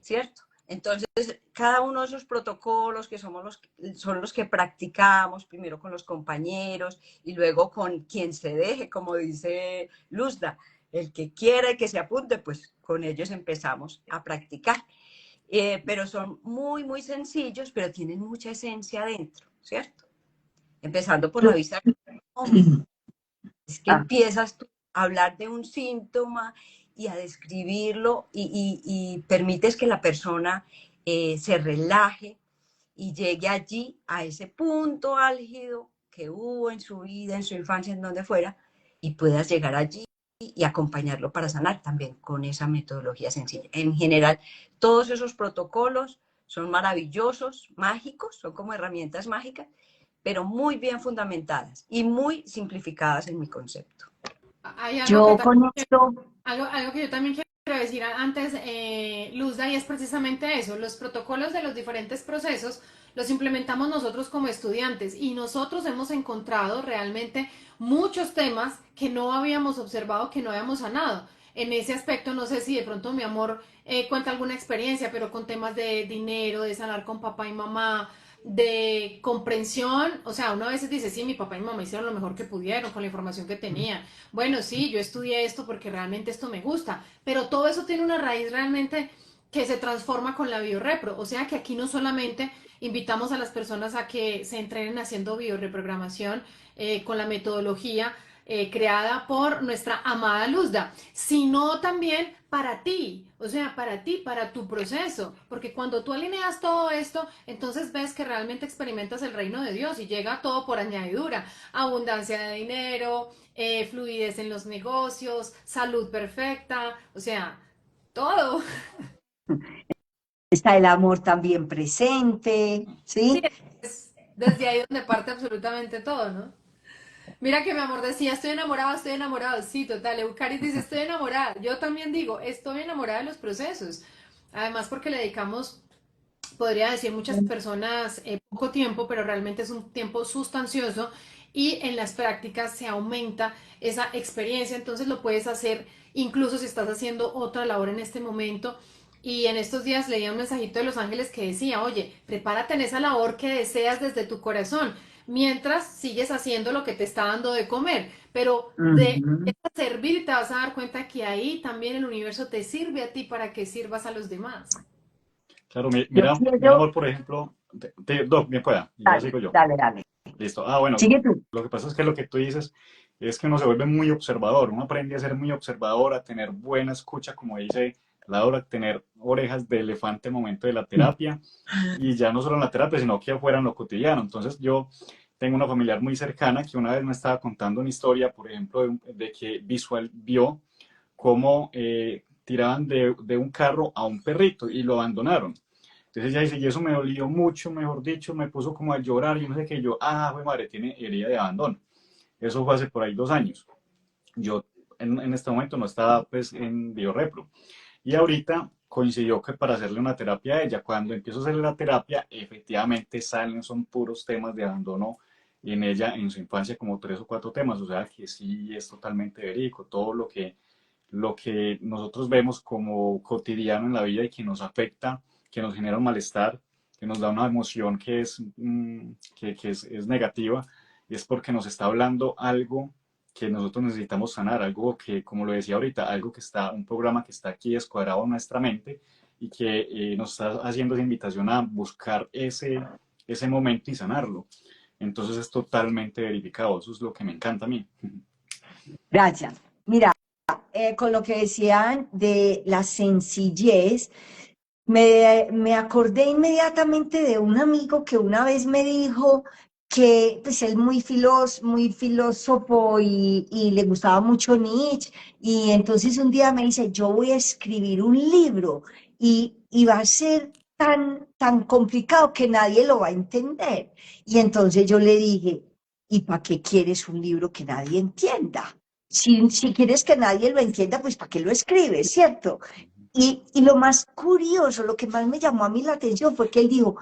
¿cierto? Entonces, cada uno de esos protocolos que son los que practicamos, primero con los compañeros y luego con quien se deje, como dice Luzda, el que quiera y que se apunte, pues con ellos empezamos a practicar. Pero son muy, muy sencillos, pero tienen mucha esencia adentro, ¿cierto? Empezando por la vista. que empiezas tú a hablar de un síntoma y a describirlo y permites que la persona se relaje y llegue allí a ese punto álgido que hubo en su vida, en su infancia, en donde fuera, y puedas llegar allí y acompañarlo para sanar también con esa metodología sencilla. En general, todos esos protocolos son maravillosos, mágicos, son como herramientas mágicas, pero muy bien fundamentadas y muy simplificadas en mi concepto. Hay Yo con esto, algo que yo también quiero decir antes, Luzda, y es precisamente eso, los protocolos de los diferentes procesos los implementamos nosotros como estudiantes y nosotros hemos encontrado realmente muchos temas que no habíamos observado, que no habíamos sanado. En ese aspecto, no sé si de pronto mi amor cuenta alguna experiencia, pero con temas de dinero, de sanar con papá y mamá, de comprensión, o sea, uno a veces dice, sí, mi papá y mi mamá hicieron lo mejor que pudieron con la información que tenían. Bueno, sí, yo estudié esto porque realmente esto me gusta, pero todo eso tiene una raíz realmente que se transforma con la biorepro. O sea que aquí no solamente invitamos a las personas a que se entrenen haciendo bioreprogramación con la metodología creada por nuestra amada Luzda, sino también para ti, o sea, para ti, para tu proceso, porque cuando tú alineas todo esto, entonces ves que realmente experimentas el reino de Dios y llega todo por añadidura, abundancia de dinero, fluidez en los negocios, salud perfecta, o sea, todo. está el amor también presente, Sí, ¿sí? es desde ahí donde parte absolutamente todo, ¿no? Mira que mi amor decía, estoy enamorado, estoy enamorado. Sí, total. Eucaris dice, estoy enamorada. Yo también digo, estoy enamorada de los procesos. Además, porque le dedicamos, podría decir muchas personas, poco tiempo, pero realmente es un tiempo sustancioso y en las prácticas se aumenta esa experiencia. Entonces lo puedes hacer incluso si estás haciendo otra labor en este momento. Y en estos días leía un mensajito de Los Ángeles que decía, oye, prepárate en esa labor que deseas desde tu corazón, mientras sigues haciendo lo que te está dando de comer. Pero de Ujú. servir te vas a dar cuenta que ahí también el universo te sirve a ti para que sirvas a los demás. Claro, Yo mira, quiero, amor, por ejemplo, bien pueda, y ya dale, sigo yo. dale, dale. Listo. Ah, bueno, Sigue tú. lo que pasa es que lo que tú dices es que uno se vuelve muy observador, uno aprende a ser muy observador, a tener buena escucha, como dice Laura, a tener orejas de elefante al momento de la terapia, y ya no solo en la terapia, sino que afuera en lo cotidiano. Entonces yo tengo una familiar muy cercana que una vez me estaba contando una historia, por ejemplo, de que vio cómo tiraban de un carro a un perrito y lo abandonaron. Entonces ella dice, y eso me dolió mucho, mejor dicho, me puso como a llorar y no sé qué, yo, fue madre, tiene herida de abandono. Eso fue hace por ahí 2 años. Yo en este momento no estaba pues en biorepro. Y ahorita coincidió que para hacerle una terapia a ella, cuando empiezo a hacerle la terapia, efectivamente salen, son puros temas de abandono en ella, en su infancia, como 3 o 4 temas, o sea que sí es totalmente verídico, todo lo que nosotros vemos como cotidiano en la vida y que nos afecta, que nos genera un malestar, que nos da una emoción que es negativa, es porque nos está hablando algo que nosotros necesitamos sanar, algo que, como lo decía ahorita, un programa que está aquí descuadrado en nuestra mente y que nos está haciendo esa invitación a buscar ese momento y sanarlo. Entonces es totalmente verificado, eso es lo que me encanta a mí. Gracias. Mira, con lo que decían de la sencillez, me acordé inmediatamente de un amigo que una vez me dijo que pues él muy filósofo y le gustaba mucho Nietzsche y entonces un día me dice, yo voy a escribir un libro y va a ser tan complicado que nadie lo va a entender. Y entonces yo le dije, ¿y para qué quieres un libro que nadie entienda? Si quieres que nadie lo entienda, pues ¿para qué lo escribes, cierto? Y lo más curioso, lo que más me llamó a mí la atención fue que él dijo,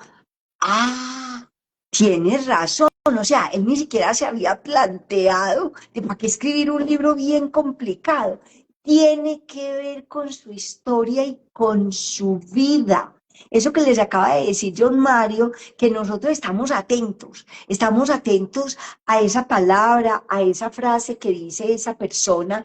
tienes razón, o sea, él ni siquiera se había planteado de para qué escribir un libro bien complicado. Tiene que ver con su historia y con su vida. Eso que les acaba de decir John Mario, que nosotros estamos atentos a esa palabra, a esa frase que dice esa persona.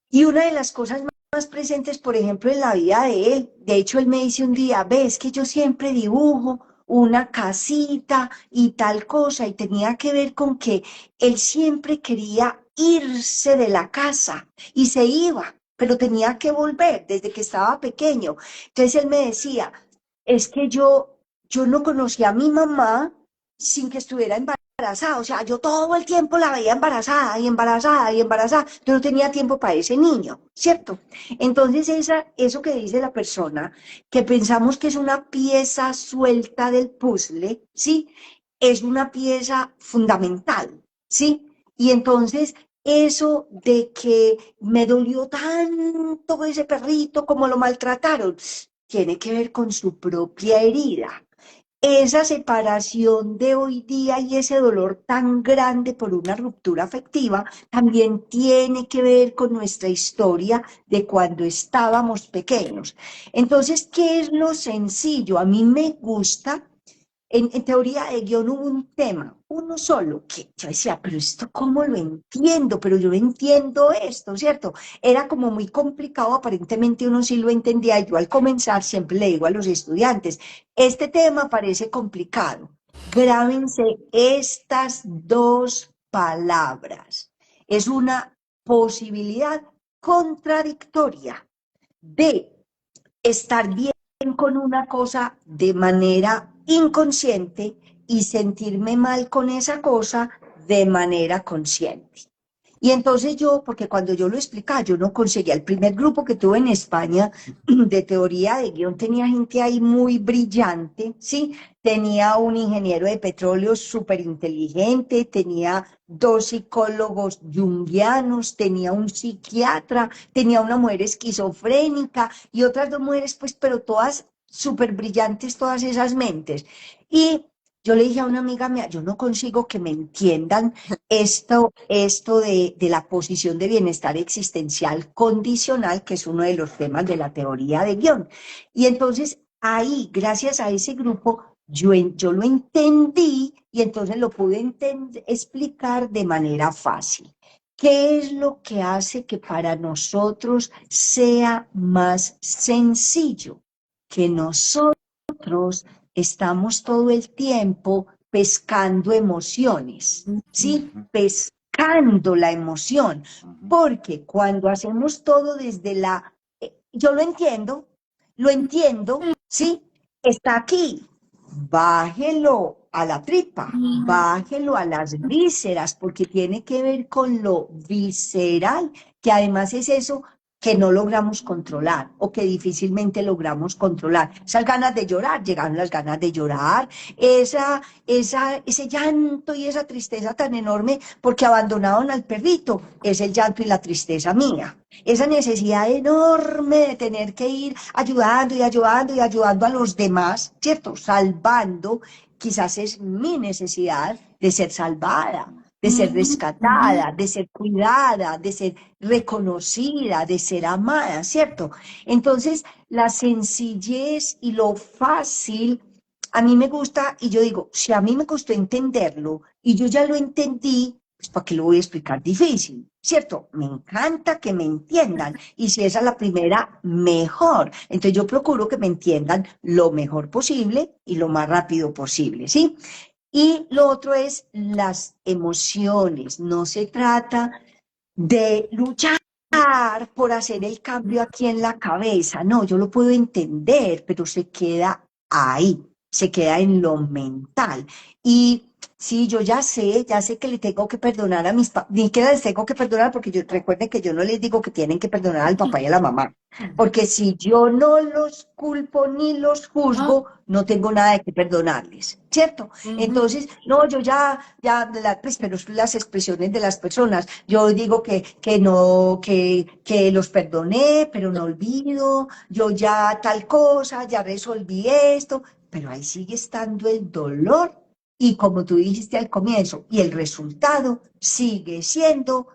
Y una de las cosas más presentes, por ejemplo, en la vida de él, de hecho, él me dice un día, ves que yo siempre dibujo una casita y tal cosa, y tenía que ver con que él siempre quería irse de la casa y se iba, pero tenía que volver desde que estaba pequeño. Entonces él me decía, es que yo no conocía a mi mamá sin que estuviera embarazada, o sea, yo todo el tiempo la veía embarazada y embarazada y embarazada, yo no tenía tiempo para ese niño, ¿cierto? Entonces eso que dice la persona, que pensamos que es una pieza suelta del puzzle, ¿sí? Es una pieza fundamental, ¿sí? Y entonces eso de que me dolió tanto ese perrito como lo maltrataron, tiene que ver con su propia herida. Esa separación de hoy día y ese dolor tan grande por una ruptura afectiva también tiene que ver con nuestra historia de cuando estábamos pequeños. Entonces, ¿qué es lo sencillo? A mí me gusta en teoría de guión hubo un tema, uno solo, que yo decía, pero esto cómo lo entiendo, pero yo entiendo esto, ¿cierto? Era como muy complicado, aparentemente uno sí lo entendía, y yo al comenzar siempre le digo a los estudiantes, este tema parece complicado, grábense estas dos palabras, es una posibilidad contradictoria de estar bien con una cosa de manera inconsciente y sentirme mal con esa cosa de manera consciente. Y entonces yo, porque cuando yo lo explicaba, yo no conseguía, el primer grupo que tuve en España de teoría de guión tenía gente ahí muy brillante, ¿sí? Tenía un ingeniero de petróleo súper inteligente, tenía dos psicólogos junguianos, tenía un psiquiatra, tenía una mujer esquizofrénica y otras dos mujeres, pues, pero todas súper brillantes, todas esas mentes. Y yo le dije a una amiga mía, yo no consigo que me entiendan esto de la posición de bienestar existencial condicional, que es uno de los temas de la teoría de guión. Y entonces ahí, gracias a ese grupo, yo lo entendí y entonces lo pude explicar de manera fácil. ¿Qué es lo que hace que para nosotros sea más sencillo? Que nosotros estamos todo el tiempo pescando emociones, ¿sí? Ujú, Pescando la emoción, ujú, porque cuando hacemos todo desde yo lo entiendo, ¿sí? Está aquí, bájelo a la tripa, bájelo a las vísceras, porque tiene que ver con lo visceral, que además es eso que no logramos controlar o que difícilmente logramos controlar. Esas ganas de llorar, llegaron las ganas de llorar, ese llanto y esa tristeza tan enorme porque abandonaron al perrito, es el llanto y la tristeza mía. Esa necesidad enorme de tener que ir ayudando y ayudando y ayudando a los demás, ¿cierto? Salvando, quizás es mi necesidad de ser salvada, de ser rescatada, de ser cuidada, de ser reconocida, de ser amada, ¿cierto? Entonces, la sencillez y lo fácil, a mí me gusta y yo digo, si a mí me costó entenderlo y yo ya lo entendí, pues ¿para qué lo voy a explicar difícil? ¿Cierto? Me encanta que me entiendan y si esa es la primera, mejor. Entonces yo procuro que me entiendan lo mejor posible y lo más rápido posible, ¿sí? Y lo otro es las emociones. No se trata de luchar por hacer el cambio aquí en la cabeza. No, yo lo puedo entender, pero se queda ahí, se queda en lo mental. Y sí, yo ya sé que le tengo que perdonar a mis papás, ni que les tengo que perdonar porque recuerden que yo no les digo que tienen que perdonar al papá y a la mamá, porque si yo no los culpo ni los Ah, juzgo, no tengo nada de que perdonarles, ¿cierto? ujú. Entonces, no, yo pues, pero son las expresiones de las personas. Yo digo que no, que los perdoné, pero no olvido, yo ya tal cosa, ya resolví esto, pero ahí sigue estando el dolor. Y como tú dijiste al comienzo, y el resultado sigue siendo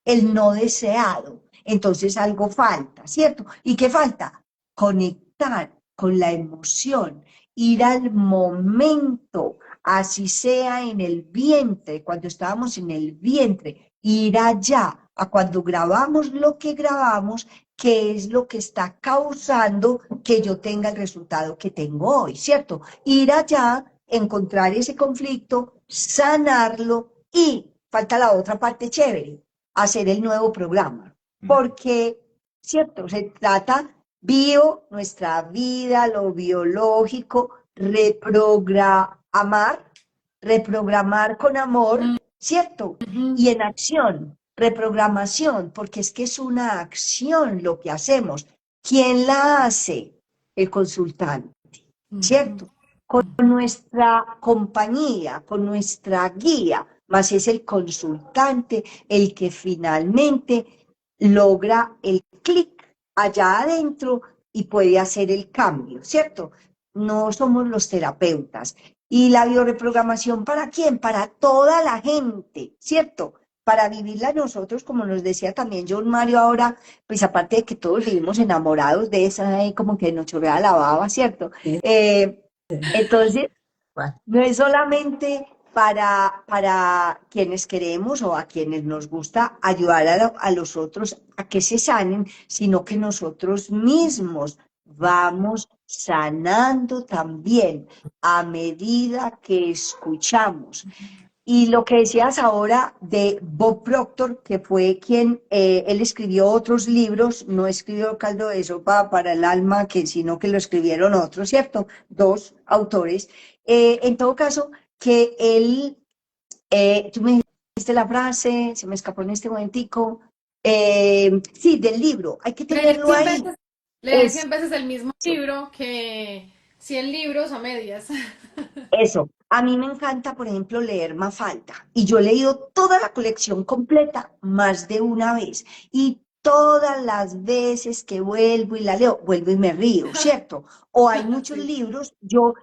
el no deseado. Entonces algo falta, ¿cierto? ¿Y qué falta? Conectar con la emoción, ir al momento, así sea en el vientre, cuando estábamos en el vientre, ir allá, a cuando grabamos lo que grabamos qué es lo que está causando que yo tenga el resultado que tengo hoy, ¿cierto? Ir allá, encontrar ese conflicto, sanarlo y falta la otra parte chévere, hacer el nuevo programa. Porque, ¿cierto? Se trata nuestra vida, lo biológico, reprogramar con amor, ¿cierto? Y en acción, reprogramación, porque es que es una acción lo que hacemos. ¿Quién la hace? El consultante, ¿cierto? Con nuestra compañía, con nuestra guía, más es el consultante el que finalmente logra el clic allá adentro y puede hacer el cambio, ¿cierto? No somos los terapeutas. ¿Y la bioreprogramación para quién? Para toda la gente, ¿cierto? Para vivirla nosotros, como nos decía también John Mario ahora, pues aparte de que todos vivimos enamorados de esa, como que nos chorrea la baba, ¿cierto? Sí. Entonces, Bueno, no es solamente para quienes queremos o a quienes nos gusta ayudar a los otros a que se sanen, sino que nosotros mismos vamos sanando también a medida que escuchamos. Y lo que decías ahora de Bob Proctor, que fue quien, él escribió otros libros, no escribió Caldo de Sopa para el Alma, sino que lo escribieron otros, ¿cierto? Dos autores. En todo caso, que él, tú me dijiste la frase, se me escapó en este momentico, sí, del libro, hay que Leer tenerlo 100 ahí. veces, leer Es 100 veces el mismo eso. libro que 100 libros a medias. Eso, a mí me encanta, por ejemplo, leer Mafalda y yo he leído toda la colección completa más de una vez y todas las veces que vuelvo y la leo, vuelvo y me río, ¿cierto? O hay muchos Sí. libros, yo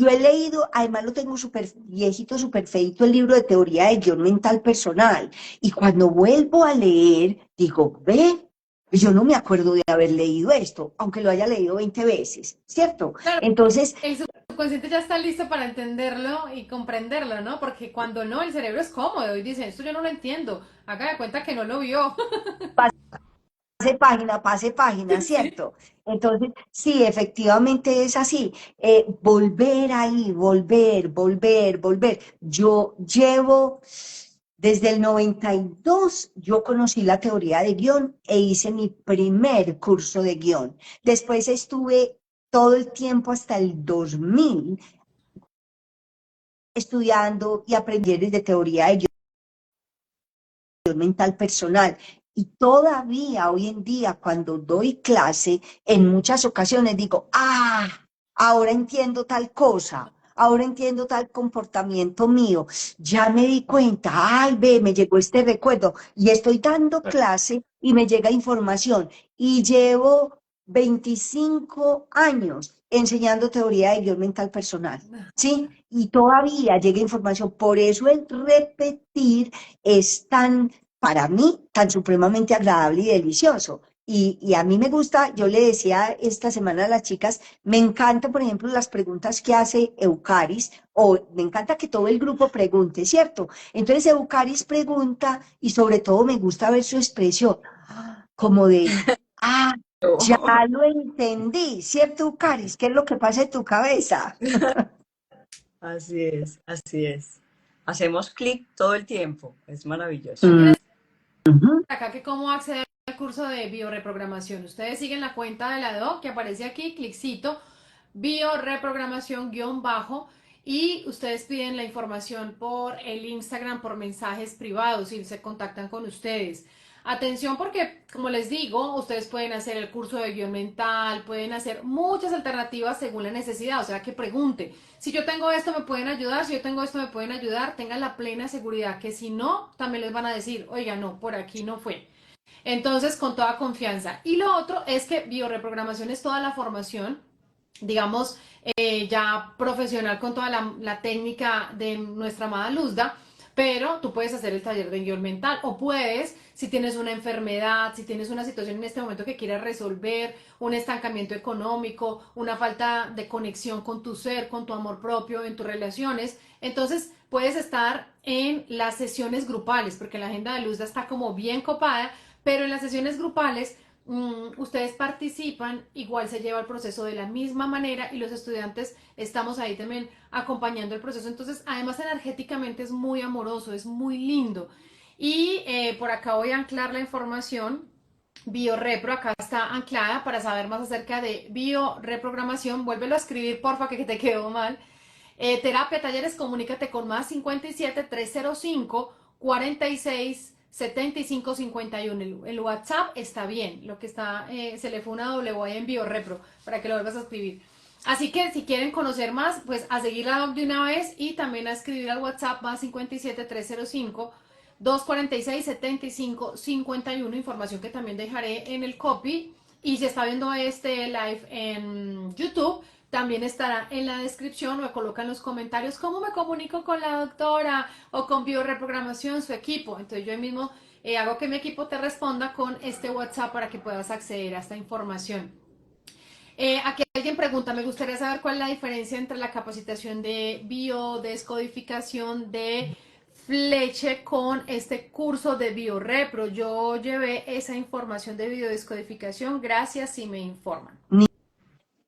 he leído, además lo tengo súper viejito, súper feito, el libro de teoría de guión mental personal y cuando vuelvo a leer, digo, ve, yo no me acuerdo de haber leído esto, aunque lo haya leído 20 veces, ¿cierto? Claro, Entonces, el subconsciente ya está listo para entenderlo y comprenderlo, ¿no? Porque cuando no, el cerebro es cómodo y dice, esto yo no lo entiendo, haga de cuenta que no lo vio. pase página, Sí. ¿cierto? Entonces, sí, efectivamente es así. Volver ahí, volver. Yo llevo desde el 92, yo conocí la teoría de guión e hice mi primer curso de guión. Después estuve todo el tiempo hasta el 2000 estudiando y aprendiendo de teoría de mental personal. Y todavía hoy en día, cuando doy clase, en muchas ocasiones digo, ahora entiendo tal cosa, ahora entiendo tal comportamiento mío, ya me di cuenta, ay, ve, me llegó este recuerdo y estoy dando clase y me llega información y llevo 25 años enseñando teoría de guión mental personal, ¿sí? Y todavía llega información, por eso el repetir es tan, para mí, tan supremamente agradable y delicioso. Y a mí me gusta, yo le decía esta semana a las chicas, me encanta, por ejemplo, las preguntas que hace Eucaris, o me encanta que todo el grupo pregunte, ¿cierto? Entonces Eucaris pregunta y sobre todo me gusta ver su expresión, como de, ah, ya lo entendí, ¿cierto, Eucaris? ¿Qué es lo que pasa en tu cabeza? así es, así es. Hacemos clic todo el tiempo, es maravilloso. Mm, Mira ujú. acá que cómo acceder al curso de bioreprogramación. Ustedes siguen la cuenta de la DO que aparece aquí, cliccito, bioreprogramación guión bajo, y ustedes piden la información por el Instagram, por mensajes privados y se contactan con ustedes. Atención porque, como les digo, ustedes pueden hacer el curso de guión mental, pueden hacer muchas alternativas según la necesidad, o sea que pregunte, si yo tengo esto me pueden ayudar, si yo tengo esto me pueden ayudar, tengan la plena seguridad que si no, también les van a decir, oiga, no, por aquí no fue. Entonces, con toda confianza. Y lo otro es que bioreprogramación es toda la formación, digamos, ya profesional con toda la técnica de nuestra amada Luzda, pero tú puedes hacer el taller de guión mental o puedes, si tienes una enfermedad, si tienes una situación en este momento que quieras resolver, un estancamiento económico, una falta de conexión con tu ser, con tu amor propio, en tus relaciones, entonces puedes estar en las sesiones grupales, porque la agenda de Luzda está como bien copada, pero en las sesiones grupales ustedes participan, igual se lleva el proceso de la misma manera y los estudiantes estamos ahí también acompañando el proceso. Entonces, además energéticamente es muy amoroso, es muy lindo. Y por acá voy a anclar la información. BioRepro, acá está anclada para saber más acerca de bioreprogramación. Vuélvelo a escribir, porfa, que te quedó mal. Terapia, talleres, comunícate con más 57 305 46 75 51. El WhatsApp está bien, lo que está, se le fue una W ahí en BioRepro para que lo vuelvas a escribir. Así que si quieren conocer más, pues a seguir la doc de una vez y también a escribir al WhatsApp más 57 305 246 75 51, información que también dejaré en el copy. Y si está viendo este live en YouTube, también estará en la descripción o me coloca en los comentarios cómo me comunico con la doctora o con bioreprogramación, su equipo. Entonces yo mismo hago que mi equipo te responda con este WhatsApp para que puedas acceder a esta información. Aquí alguien pregunta, me gustaría saber cuál es la diferencia entre la capacitación de biodescodificación de Fleche con este curso de BioRepro. Yo llevé esa información de biodescodificación, gracias si me informan.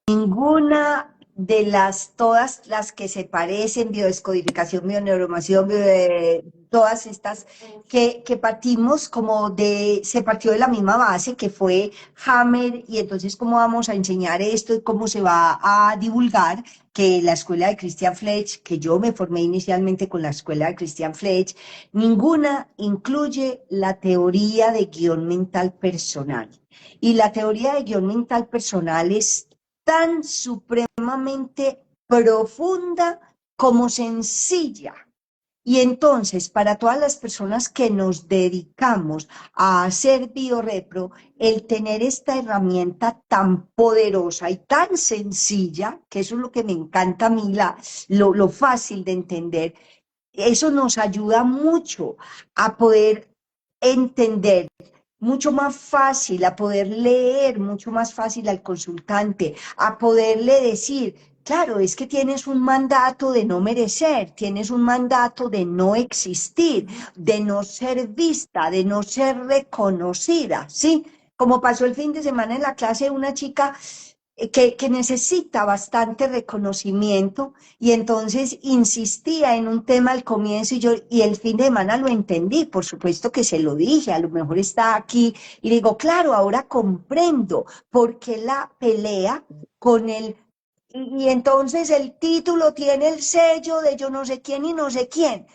Ninguna de todas las que se parecen, biodescodificación, bioneuromación, todas estas que partimos se partió de la misma base que fue Hammer, y entonces cómo vamos a enseñar esto y cómo se va a divulgar, que la escuela de Christian Fletch, que yo me formé inicialmente con la escuela de Christian Fletch, ninguna incluye la teoría de guión mental personal. Y la teoría de guión mental personal es tan supremamente profunda como sencilla. Y entonces, para todas las personas que nos dedicamos a hacer biorepro, el tener esta herramienta tan poderosa y tan sencilla, que eso es lo que me encanta a mí, lo fácil de entender, eso nos ayuda mucho a poder entender mucho más fácil, a poder leer mucho más fácil al consultante, a poderle decir, claro, es que tienes un mandato de no merecer, tienes un mandato de no existir, de no ser vista, de no ser reconocida, ¿sí? Como pasó el fin de semana en la clase, una chica que necesita bastante reconocimiento, y entonces insistía en un tema al comienzo, y el fin de semana lo entendí, por supuesto que se lo dije, a lo mejor está aquí y digo, claro, ahora comprendo por qué la pelea con y entonces el título tiene el sello de yo no sé quién y no sé quién.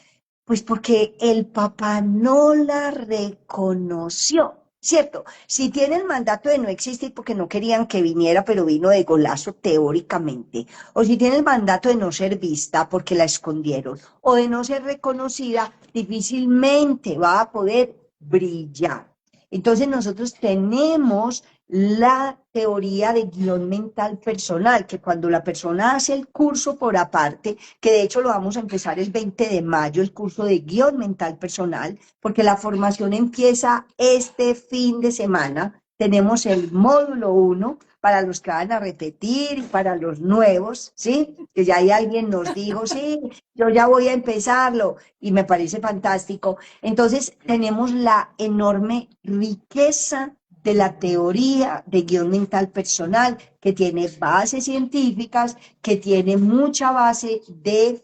Pues porque el papá no la reconoció, ¿cierto? Si tiene el mandato de no existir porque no querían que viniera, pero vino de golazo teóricamente, o si tiene el mandato de no ser vista porque la escondieron, o de no ser reconocida, difícilmente va a poder brillar. Entonces nosotros tenemos la teoría de guión mental personal, que cuando la persona hace el curso por aparte, que de hecho lo vamos a empezar el 20 de mayo, el curso de guión mental personal, porque la formación empieza este fin de semana. Tenemos el módulo 1 para los que van a repetir y para los nuevos, ¿sí? Que ya hay alguien nos dijo, sí, yo ya voy a empezarlo y me parece fantástico. Entonces, tenemos la enorme riqueza de la teoría de guión mental personal, que tiene bases científicas, que tiene mucha base de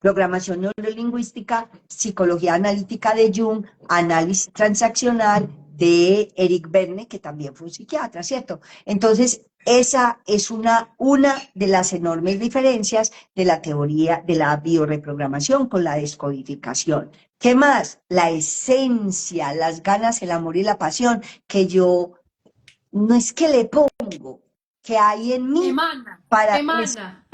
programación neurolingüística, psicología analítica de Jung, análisis transaccional de Eric Berne, que también fue un psiquiatra, ¿cierto? Entonces, esa es una de las enormes diferencias de la teoría de la bioreprogramación con la descodificación. ¿Qué más? La esencia, las ganas, el amor y la pasión que yo no es que le pongo, que hay en mí Emana, para emana.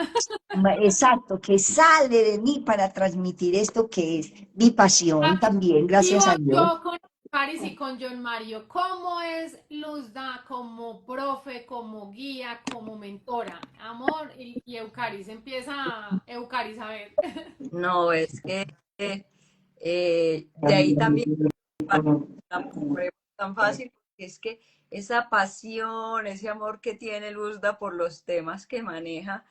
exacto, que sale de mí para transmitir esto que es mi pasión también, Y gracias a voy Dios. yo con Paris y con John Mario. ¿Cómo es Luzda como profe, como guía, como mentora? Amor y Eucaris. Empieza Eucaris a ver. No, es que de ahí también la pregunta tan fácil, porque es que esa pasión, ese amor que tiene Luzda por los temas que maneja,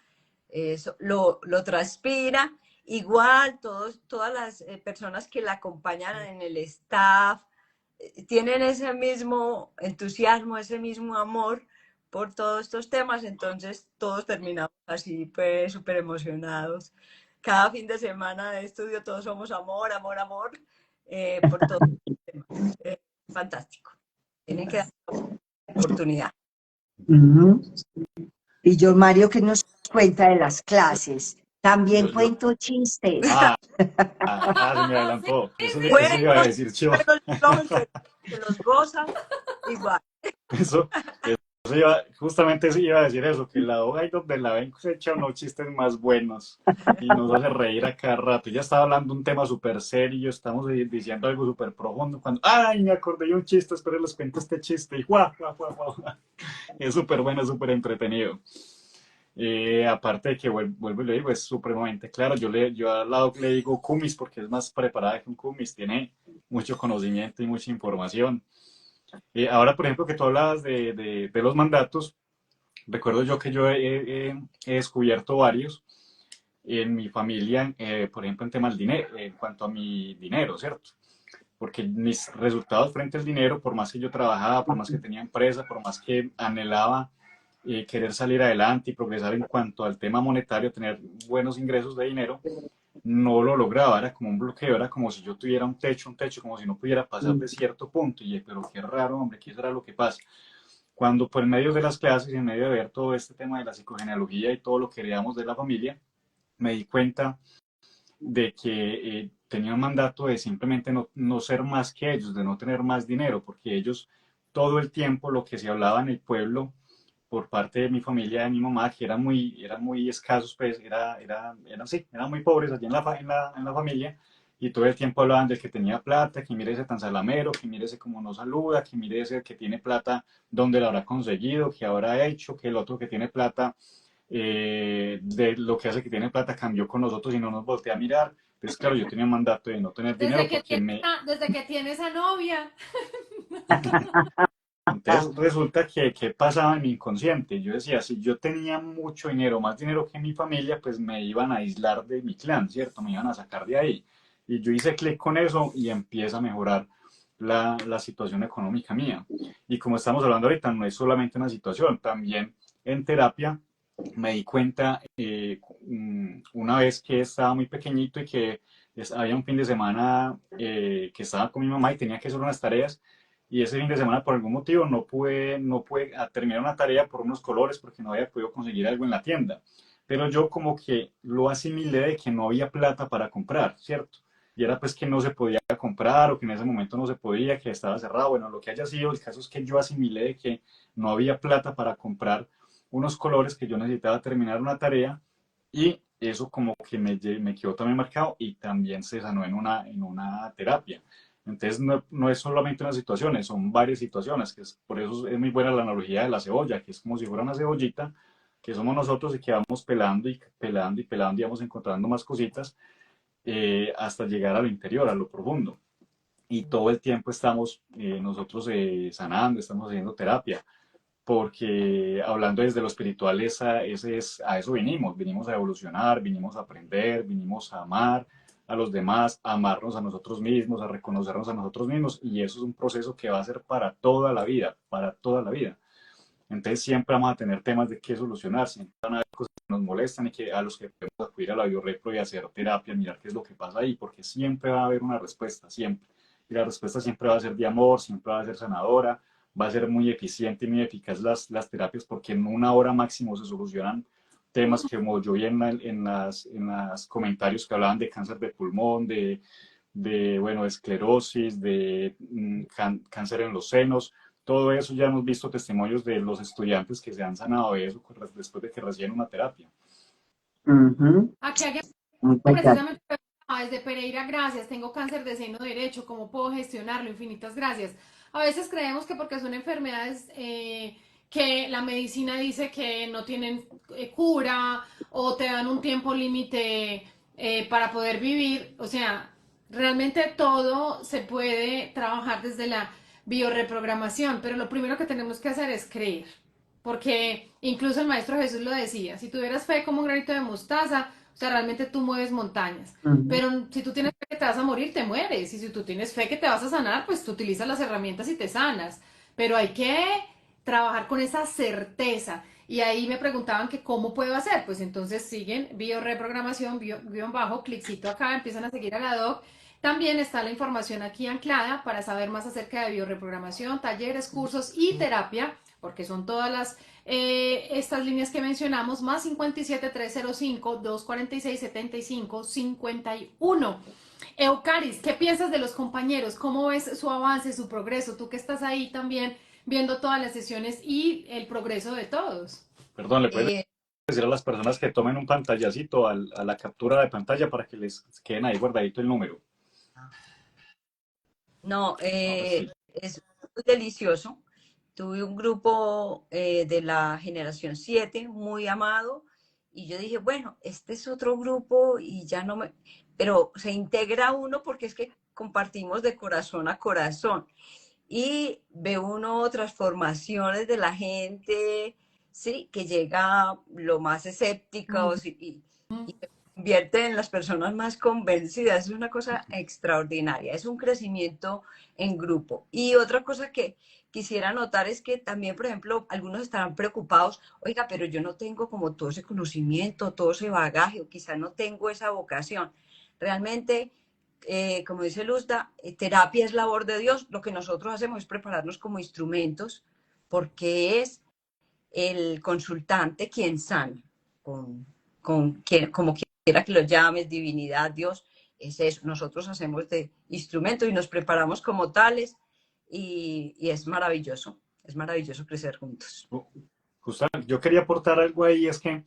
eso lo transpira. Igual todas las personas que la acompañan en el staff, tienen ese mismo entusiasmo, ese mismo amor por todos estos temas, entonces todos terminamos así, pues súper emocionados. Cada fin de semana de estudio todos somos amor, amor, amor, por todos los temas. Fantástico. Tienen que dar la oportunidad. Ujú. Y yo, Mario, que nos cuenta de las clases. También Yo, cuento chistes. ah, se me adelantó. Eso iba a Bueno, decir, Chiva. pero se los gozan igual. Eso, justamente eso iba a decir eso, que la hoga y donde la ven se echa unos chistes más buenos y nos hace reír a cada rato. Ya estaba hablando un tema súper serio, estamos diciendo algo súper profundo, cuando, ay, me acordé de un chiste, espero les cuento este chiste, y guau, guau, guau, guau. Es súper bueno, es súper entretenido. Aparte de que vuelvo y le digo, es supremamente claro. Yo al lado le digo Kumis porque es más preparada que un Kumis, tiene mucho conocimiento y mucha información. Ahora, por ejemplo, que tú hablabas de los mandatos, recuerdo yo que yo he descubierto varios en mi familia, por ejemplo, en tema del dinero, en cuanto a mi dinero, ¿cierto? Porque mis resultados frente al dinero, por más que yo trabajaba, por más que tenía empresa, por más que anhelaba querer salir adelante y progresar en cuanto al tema monetario, tener buenos ingresos de dinero, no lo lograba, era como un bloqueo, era como si yo tuviera un techo, como si no pudiera pasar de cierto punto, y pero qué raro, hombre, ¿qué será lo que pasa? Cuando por medio de las clases y en medio de ver todo este tema de la psicogenealogía y todo lo que heredamos de la familia, me di cuenta de que tenía un mandato de simplemente no ser más que ellos, de no tener más dinero, porque ellos todo el tiempo lo que se hablaba en el pueblo por parte de mi familia, de mi mamá, que eran muy escasos, pues sí, eran muy pobres allí en la familia, y todo el tiempo hablaban del que tenía plata, que mire ese tan salamero, que mire ese como no saluda, que mire ese que tiene plata, dónde lo habrá conseguido, qué habrá hecho, que el otro que tiene plata, de lo que hace que tiene plata cambió con nosotros y no nos voltea a mirar. Entonces, claro, yo tenía un mandato de no tener dinero porque Desde que tiene esa novia. Entonces resulta que pasaba en mi inconsciente. Yo decía, si yo tenía mucho dinero, más dinero que mi familia, pues me iban a aislar de mi clan, ¿cierto? Me iban a sacar de ahí. Y yo hice clic con eso y empieza a mejorar la situación económica mía. Y como estamos hablando ahorita, no es solamente una situación, también en terapia me di cuenta una vez que estaba muy pequeñito y que había un fin de semana que estaba con mi mamá y tenía que hacer unas tareas, y ese fin de semana por algún motivo no pude terminar una tarea por unos colores porque no había podido conseguir algo en la tienda. Pero yo como que lo asimilé de que no había plata para comprar, ¿cierto? Y era pues que no se podía comprar o que en ese momento no se podía, que estaba cerrado. Bueno, lo que haya sido, el caso es que yo asimilé de que no había plata para comprar unos colores, que yo necesitaba terminar una tarea, y eso como que me quedó también marcado y también se sanó en una terapia. Entonces no es solamente una situación, son varias situaciones, por eso es muy buena la analogía de la cebolla, que es como si fuera una cebollita, que somos nosotros y que vamos pelando y pelando y pelando y vamos encontrando más cositas hasta llegar al interior, a lo profundo. Y todo el tiempo estamos nosotros sanando, estamos haciendo terapia, porque hablando desde lo espiritual, a eso vinimos a evolucionar, vinimos a aprender, vinimos a amar a los demás, a amarnos a nosotros mismos, a reconocernos a nosotros mismos, y eso es un proceso que va a ser para toda la vida, para toda la vida. Entonces siempre vamos a tener temas de qué solucionar, siempre van a haber cosas que nos molestan y a los que podemos acudir a la biorrepro y hacer terapia, mirar qué es lo que pasa ahí, porque siempre va a haber una respuesta, siempre. Y la respuesta siempre va a ser de amor, siempre va a ser sanadora, va a ser muy eficiente y muy eficaz las terapias, porque en una hora máximo se solucionan temas que, como yo vi en las comentarios que hablaban de cáncer de pulmón, bueno, de esclerosis, de cáncer en los senos. Todo eso ya hemos visto testimonios de los estudiantes que se han sanado de eso después de que reciben una terapia. Ujú. Aquí alguien Muchas gracias. precisamente desde Pereira, gracias, tengo cáncer de seno derecho, ¿cómo puedo gestionarlo? Infinitas gracias. A veces creemos que porque son enfermedades que la medicina dice que no tienen cura o te dan un tiempo límite para poder vivir, o sea, realmente todo se puede trabajar desde la biorreprogramación, pero lo primero que tenemos que hacer es creer. Porque incluso el Maestro Jesús lo decía, si tuvieras fe como un granito de mostaza, O sea, realmente tú mueves montañas. Ujú. Pero si tú tienes fe que te vas a morir, te mueres. Y si tú tienes fe que te vas a sanar, pues tú utilizas las herramientas y te sanas. Pero hay que trabajar con esa certeza. Y ahí me preguntaban que cómo puedo hacer. Pues entonces siguen bioreprogramación, guión bajo, cliccito acá, empiezan a seguir a la doc. También está la información aquí anclada para saber más acerca de bioreprogramación, talleres, cursos y terapia, porque son todas estas líneas que mencionamos, más 57 305 246 75 51. Eucaris, ¿qué piensas de los compañeros? ¿Cómo ves su avance, su progreso? Tú que estás ahí también viendo todas las sesiones y el progreso de todos. Perdón, ¿le puedes Eh, decir a las personas que tomen un pantallacito a la captura de pantalla para que les queden ahí guardadito el número? no, Ahora sí. es muy delicioso. Tuve un grupo de la generación 7 muy amado y yo dije, bueno, este es otro grupo y ya no me... Pero se integra uno porque es que compartimos de corazón a corazón y ve uno transformaciones de la gente, sí, que llega lo más escépticos y se convierte en las personas más convencidas. Es una cosa extraordinaria, es un crecimiento en grupo. Y otra cosa que quisiera notar es que también, por ejemplo, algunos estarán preocupados, oiga, pero yo no tengo como todo ese conocimiento, todo ese bagaje, o quizás no tengo esa vocación. Realmente como dice Luzda, terapia es labor de Dios. Lo que nosotros hacemos es prepararnos como instrumentos porque es el consultante quien sana, como quiera que lo llames, divinidad, Dios, es eso. Nosotros hacemos de instrumento y nos preparamos como tales y es maravilloso crecer juntos. Justamente, yo quería aportar algo ahí, es que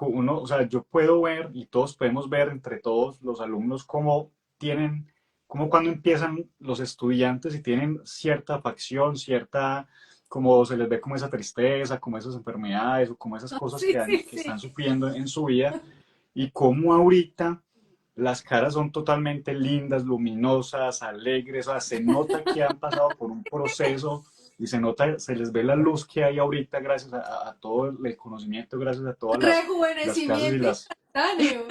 uno, o sea, yo puedo ver y todos podemos ver entre todos los alumnos cómo tienen, cómo cuando empiezan los estudiantes y tienen cierta facción, cierta, como se les ve como esa tristeza, como esas enfermedades o como esas cosas Sí, sí, que están sí. sufriendo en su vida y cómo ahorita las caras son totalmente lindas, luminosas, alegres, o sea, se nota que han pasado por un proceso y se nota, se les ve la luz que hay ahorita gracias a todo el conocimiento, gracias a todas las clases y Rejuvenecimiento las... instantáneo.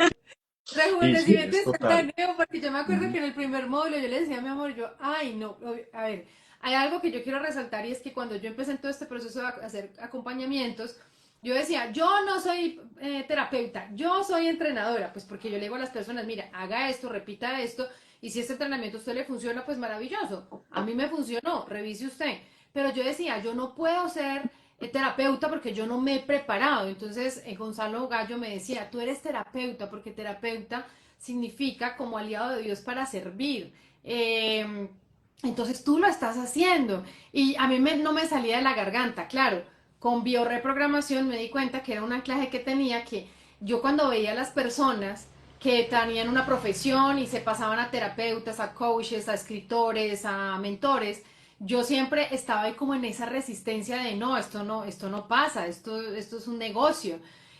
Sí, sí, Rejuvenecimiento es total. instantáneo, porque yo me acuerdo Ujú. que en el primer módulo yo le decía a mi amor, yo, ay, no, a ver, hay algo que yo quiero resaltar y es que cuando yo empecé en todo este proceso de hacer acompañamientos, yo decía, yo no soy terapeuta, yo soy entrenadora, pues porque yo le digo a las personas, mira, haga esto, repita esto, y si este entrenamiento a usted le funciona, pues maravilloso. A mí me funcionó, revise usted. Pero yo decía, yo no puedo ser terapeuta porque yo no me he preparado. Entonces, Gonzalo Gallo me decía, tú eres terapeuta porque terapeuta significa como aliado de Dios para servir. Entonces tú lo estás haciendo. Y a mí no me salía de la garganta, claro. Con bioreprogramación me di cuenta que era un anclaje que tenía que yo cuando veía a las personas que tenían una profesión y se pasaban a terapeutas, a coaches, a escritores, a mentores, yo siempre estaba ahí como en esa resistencia de no, esto no pasa, esto es un negocio.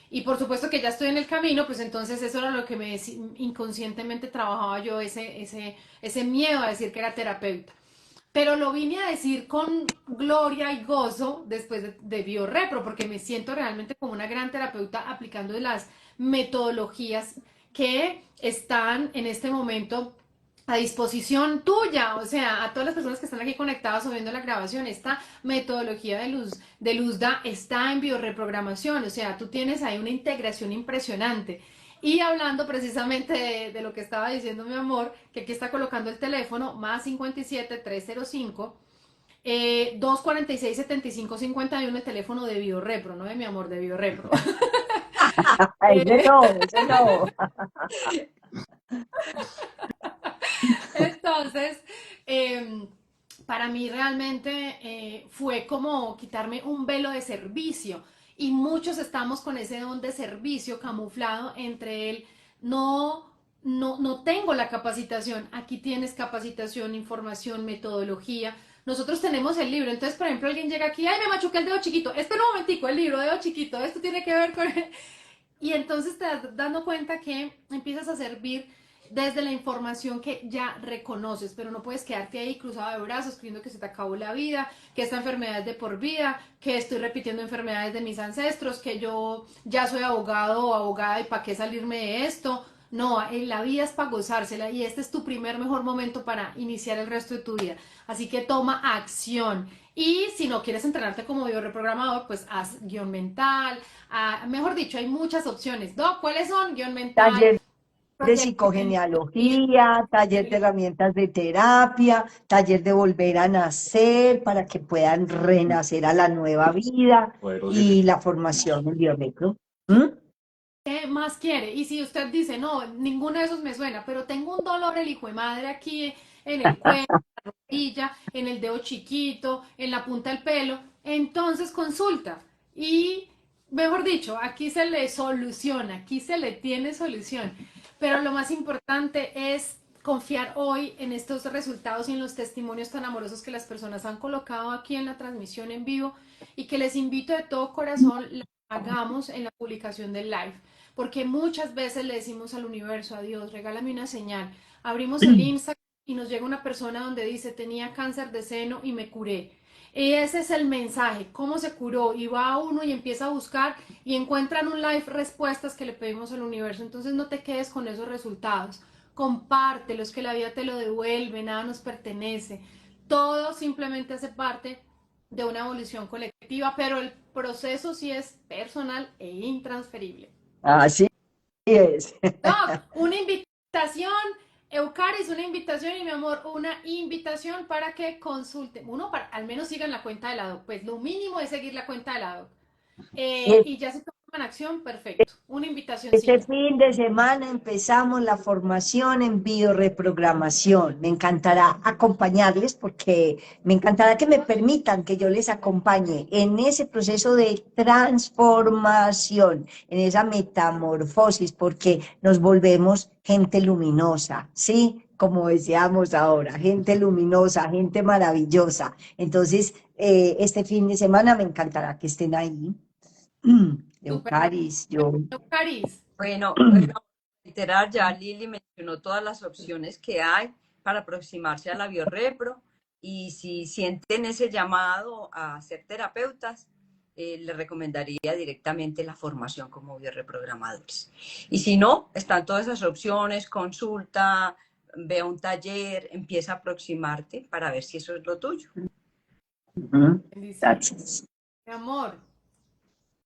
Y por supuesto que ya estoy en el camino, pues entonces eso era lo que me inconscientemente trabajaba yo, ese miedo a decir que era terapeuta. Pero lo vine a decir con gloria y gozo después de BioRepro, porque me siento realmente como una gran terapeuta aplicando las metodologías que están en este momento a disposición tuya, o sea, a todas las personas que están aquí conectadas o viendo la grabación, esta metodología de Luzda está en bioreprogramación, o sea, tú tienes ahí una integración impresionante. Y hablando precisamente de lo que estaba diciendo mi amor, que aquí está colocando el teléfono, más 57 305 246 75 51, el teléfono de BioRepro, no de mi amor, de BioRepro. Ese no, ese no. Entonces, eh, para mí realmente fue como quitarme un velo de servicio y muchos estamos con ese don de servicio camuflado entre el no tengo la capacitación, aquí tienes capacitación, información, metodología. Nosotros tenemos el libro, entonces por ejemplo alguien llega aquí, ay me machuqué el dedo chiquito, espera un momentico, el libro, dedo chiquito, esto tiene que ver con... Y entonces te das dando cuenta que empiezas a servir desde la información que ya reconoces, pero no puedes quedarte ahí cruzado de brazos creyendo que se te acabó la vida, que esta enfermedad es de por vida, que estoy repitiendo enfermedades de mis ancestros, que yo ya soy abogado o abogada y para qué salirme de esto. No, la vida es para gozársela y este es tu primer mejor momento para iniciar el resto de tu vida. Así que toma acción. Y si no quieres entrenarte como bioreprogramador, pues haz guión mental. Mejor dicho, hay muchas opciones. ¿No? ¿Cuáles son? Guión mental, Taller de proyecto de psicogenealogía, taller de herramientas de terapia, taller de volver a nacer para que puedan renacer a la nueva vida Poderosísimo. y la formación en biometro. ¿Mm? ¿qué más quiere? Y si usted dice, no, ninguno de esos me suena, pero tengo un dolor el hijo de madre aquí en el cuello, en el dedo chiquito, en la punta del pelo, entonces consulta. Y, mejor dicho, aquí se le soluciona, aquí se le tiene solución. Pero lo más importante es confiar hoy en estos resultados y en los testimonios tan amorosos que las personas han colocado aquí en la transmisión en vivo y que les invito de todo corazón la hagamos en la publicación del live. Porque muchas veces le decimos al universo, a Dios, regálame una señal. Abrimos el Instagram y nos llega una persona donde dice, tenía cáncer de seno y me curé. Y ese es el mensaje, cómo se curó. Y va uno y empieza a buscar y encuentra en un live respuestas que le pedimos al universo. Entonces no te quedes con esos resultados. Compártelos, que la vida te lo devuelve, nada nos pertenece. Todo simplemente hace parte de una evolución colectiva, pero el proceso sí es personal e intransferible. Así es. Doc, una invitación, Eucaris, una invitación y mi amor, una invitación para que consulten, uno, para al menos sigan la cuenta de la Doc, pues lo mínimo es seguir la cuenta de la Doc. Y ya se toman acción, perfecto. Una Este invitacióncita. fin de semana empezamos la formación en bioreprogramación. Me encantará acompañarles porque me encantará que me permitan que yo les acompañe en ese proceso de transformación, en esa metamorfosis, porque nos volvemos gente luminosa, ¿sí? Como decíamos ahora, gente luminosa, gente maravillosa. Entonces, este fin de semana me encantará que estén ahí. Súper, Eucaris, yo. Eucaris. Bueno, reiterar, ya Lili mencionó todas las opciones que hay para aproximarse a la biorrepro y si sienten ese llamado a ser terapeutas, les recomendaría directamente la formación como bioreprogramadores. Y si no, están todas esas opciones, consulta, ve a un taller, empieza a aproximarte para ver si eso es lo tuyo. Bendiciones. Gracias. Mi amor.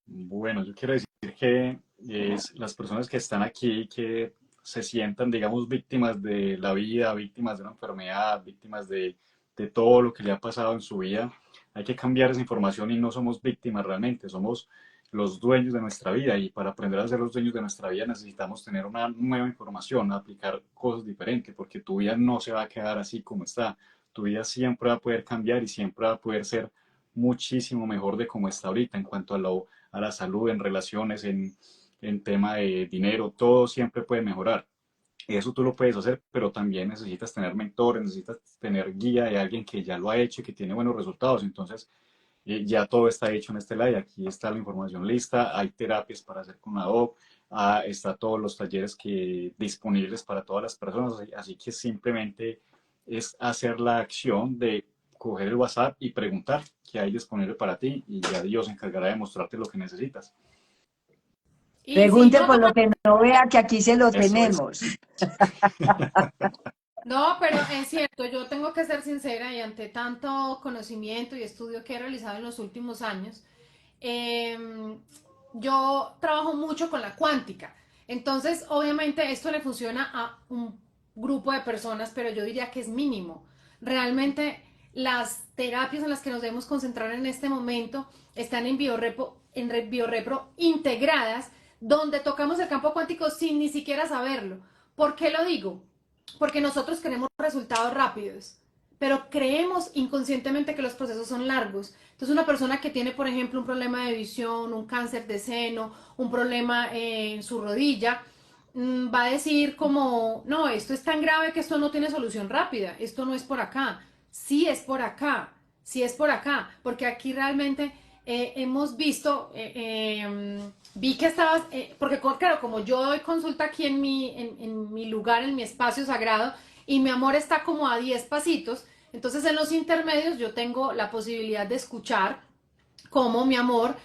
Bueno, yo quiero decir que las personas que están aquí, que se sientan, digamos, víctimas de la vida, víctimas de una enfermedad, víctimas de todo lo que le ha pasado en su vida, hay que cambiar esa información y no somos víctimas realmente, somos los dueños de nuestra vida y para aprender a ser los dueños de nuestra vida necesitamos tener una nueva información, aplicar cosas diferentes, porque tu vida no se va a quedar así como está, tu vida siempre va a poder cambiar y siempre va a poder ser muchísimo mejor de como está ahorita en cuanto a la salud, en relaciones, en tema de dinero, todo siempre puede mejorar. Eso tú lo puedes hacer, pero también necesitas tener mentores, necesitas tener guía de alguien que ya lo ha hecho y que tiene buenos resultados. Entonces, ya todo está hecho en este live. Aquí está la información lista. Hay terapias para hacer con la doc. Está todos los talleres disponibles para todas las personas. Así que simplemente es hacer la acción de coger el WhatsApp y preguntar qué hay disponible para ti y ya Dios se encargará de mostrarte lo que necesitas. Y si Pregunte no, por lo que no vea que aquí se lo Eso es. tenemos. no, pero es cierto, yo tengo que ser sincera y ante tanto conocimiento y estudio que he realizado en los últimos años, eh, yo trabajo mucho con la cuántica. Entonces, obviamente, esto le funciona a un grupo de personas, pero yo diría que es mínimo. Realmente, las terapias en las que nos debemos concentrar en este momento están en biorrepro integradas, donde tocamos el campo cuántico sin ni siquiera saberlo. ¿Por qué lo digo? Porque nosotros queremos resultados rápidos, pero creemos inconscientemente que los procesos son largos. Entonces una persona que tiene, por ejemplo, un problema de visión, un cáncer de seno, un problema en su rodilla, va a decir como, no, esto es tan grave que esto no tiene solución rápida, esto no es por acá, sí es por acá, sí es por acá, porque aquí realmente hemos visto, vi que estabas, porque claro, como yo doy consulta aquí en mi lugar, en mi espacio sagrado, y mi amor está como a 10 pasitos, entonces en los intermedios yo tengo la posibilidad de escuchar cómo mi amor,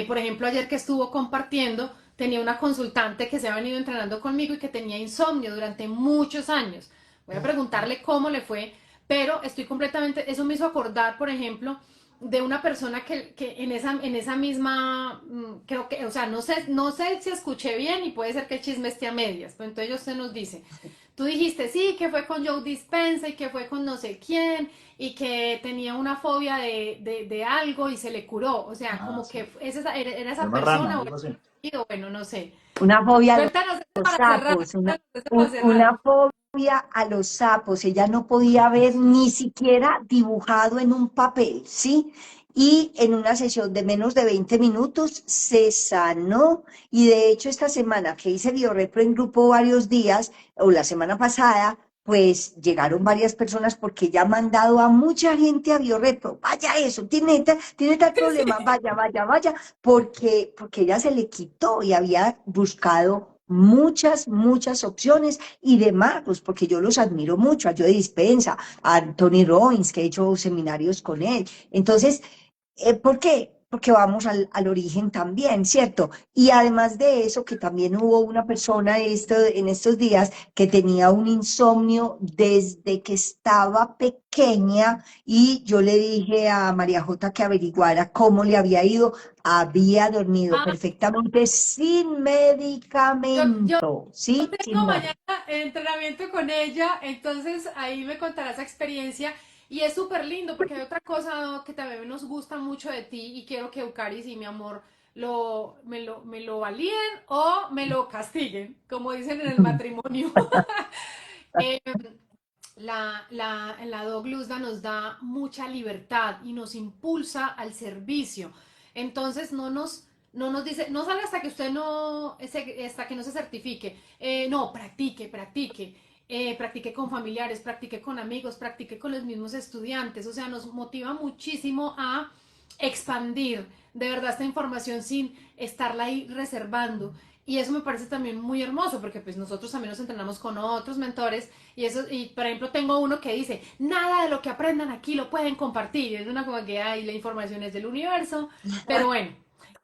por ejemplo, ayer que estuvo compartiendo, tenía una consultante que se ha venido entrenando conmigo y que tenía insomnio durante muchos años. Voy a preguntarle cómo le fue, pero estoy completamente, eso me hizo acordar, por ejemplo, de una persona que en esa misma, creo que, o sea, no sé si escuché bien y puede ser que el chisme esté a medias, pero entonces usted nos dice, tú dijiste, sí, que fue con Joe Dispenza y que fue con no sé quién y que tenía una fobia de algo y se le curó, o sea, Ah, como sí. que era Era esa una rana, persona o algo así. bueno, no sé. Una fobia a Cuéntanos eso los para cerrar, sapos, cuéntanos eso para cerrar. una fobia a los sapos. Ella no podía ver ni siquiera dibujado en un papel, ¿sí? Y en una sesión de menos de 20 minutos se sanó. Y de hecho, esta semana que hice biorepro en grupo varios días, o la semana pasada, pues llegaron varias personas porque ella ha mandado a mucha gente a biorepro. Vaya eso, tiene tal problema, vaya, vaya, vaya, porque ella se le quitó y había buscado muchas opciones y de magos, porque yo los admiro mucho, a Joe Dispenza, a Tony Robbins, que he hecho seminarios con él. Entonces, ¿por qué? Porque vamos al origen también, ¿cierto? Y además de eso, que también hubo una persona en estos días que tenía un insomnio desde que estaba pequeña y yo le dije a María J que averiguara cómo le había ido. Había dormido Ah, perfectamente sin yo medicamento, ¿sí? Sin tengo nada. mañana entrenamiento con ella, entonces ahí me contará esa experiencia y es súper lindo porque hay otra cosa que también nos gusta mucho de ti y quiero que Eucaris y mi amor me lo validen o me lo castiguen, como dicen en el matrimonio. Eh, la Dog Luzda nos da mucha libertad y nos impulsa al servicio. Entonces no nos dice, no sale hasta que usted hasta que no se certifique. No, practique. Practique con familiares, practique con amigos, practique con los mismos estudiantes. O sea, nos motiva muchísimo a expandir de verdad esta información sin estarla ahí reservando. Y eso me parece también muy hermoso porque pues nosotros también nos entrenamos con otros mentores y eso, y por ejemplo tengo uno que dice, nada de lo que aprendan aquí lo pueden compartir. Y es una como que, ay, la información es del universo, pero bueno,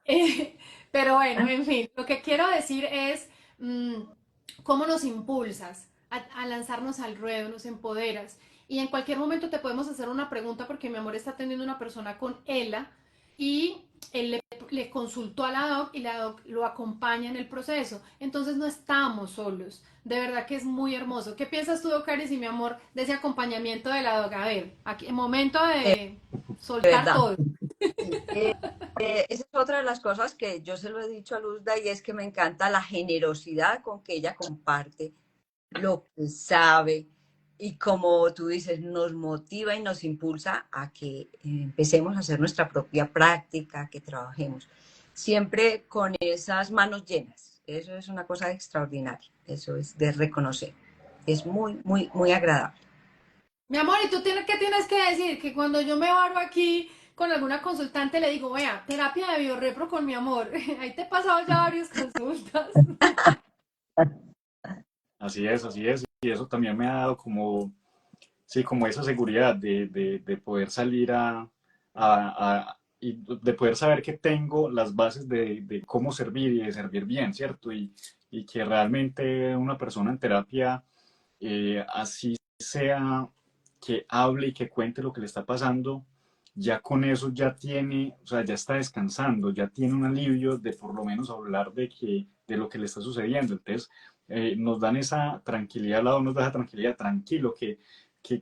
eh, pero bueno, en fin, lo que quiero decir es cómo nos impulsas a lanzarnos al ruedo, nos empoderas. Y en cualquier momento te podemos hacer una pregunta porque mi amor está atendiendo una persona con ELA y él le consultó a la doc y la doc lo acompaña en el proceso. Entonces no estamos solos. De verdad que es muy hermoso. ¿Qué piensas tú, Docaris, y mi amor, de ese acompañamiento de la doc? A ver, aquí, en momento De de soltar verdad. todo. Sí. Esa es otra de las cosas que yo se lo he dicho a Luzda y es que me encanta la generosidad con que ella comparte lo que sabe y como tú dices, nos motiva y nos impulsa a que empecemos a hacer nuestra propia práctica, que trabajemos, siempre con esas manos llenas. Eso es una cosa extraordinaria, eso es de reconocer. Es muy agradable. Mi amor, ¿y tú qué tienes que decir? Que cuando yo me barro aquí con alguna consultante le digo, vea, terapia de biorrepro con mi amor. Ahí te he pasado ya varias consultas. Así es, así es. Y eso también me ha dado como, sí, como esa seguridad de poder salir y de poder saber que tengo las bases de cómo servir y de servir bien, ¿cierto? Y que realmente una persona en terapia, así sea que hable y que cuente lo que le está pasando, ya con eso ya tiene, o sea, ya está descansando, ya tiene un alivio de por lo menos hablar de lo que le está sucediendo. Entonces, nos dan esa tranquilidad, al lado nos da esa tranquilidad, tranquilo, que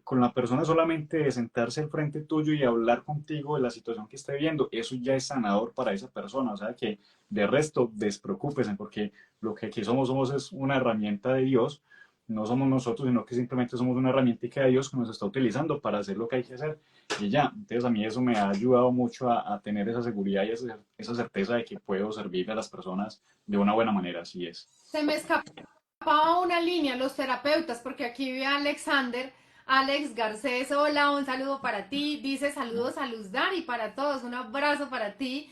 con la persona solamente de sentarse al frente tuyo y hablar contigo de la situación que esté viendo, eso ya es sanador para esa persona. O sea que de resto, despreocúpese, porque lo que aquí somos es una herramienta de Dios, no somos nosotros, sino que simplemente somos una herramienta de Dios que nos está utilizando para hacer lo que hay que hacer y ya. Entonces a mí eso me ha ayudado mucho a tener esa seguridad y esa certeza de que puedo servir a las personas de una buena manera, así es. Se me escapaba una línea, los terapeutas, porque aquí vi a Alexander. Alex Garcés, hola, un saludo para ti. Dice saludos a Luz Dari para todos, un abrazo para ti,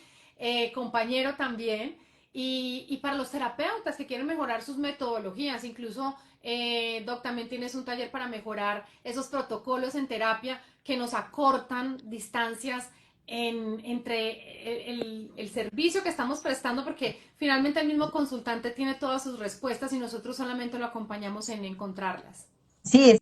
compañero también. Y para los terapeutas que quieren mejorar sus metodologías, incluso, Doc, también tienes un taller para mejorar esos protocolos en terapia que nos acortan distancias entre el servicio que estamos prestando, porque finalmente el mismo consultante tiene todas sus respuestas y nosotros solamente lo acompañamos en encontrarlas. Sí, es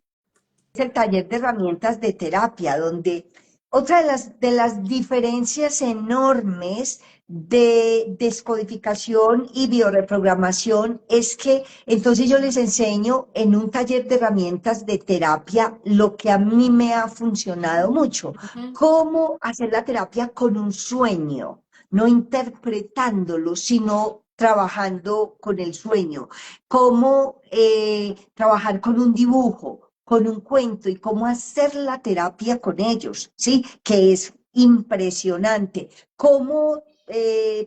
el taller de herramientas de terapia, donde otra de las diferencias enormes de descodificación y bioreprogramación es que entonces yo les enseño en un taller de herramientas de terapia lo que a mí me ha funcionado mucho, Ujú. cómo hacer la terapia con un sueño, no interpretándolo, sino trabajando con el sueño, cómo trabajar con un dibujo, con un cuento y cómo hacer la terapia con ellos, ¿sí? Que es impresionante. Cómo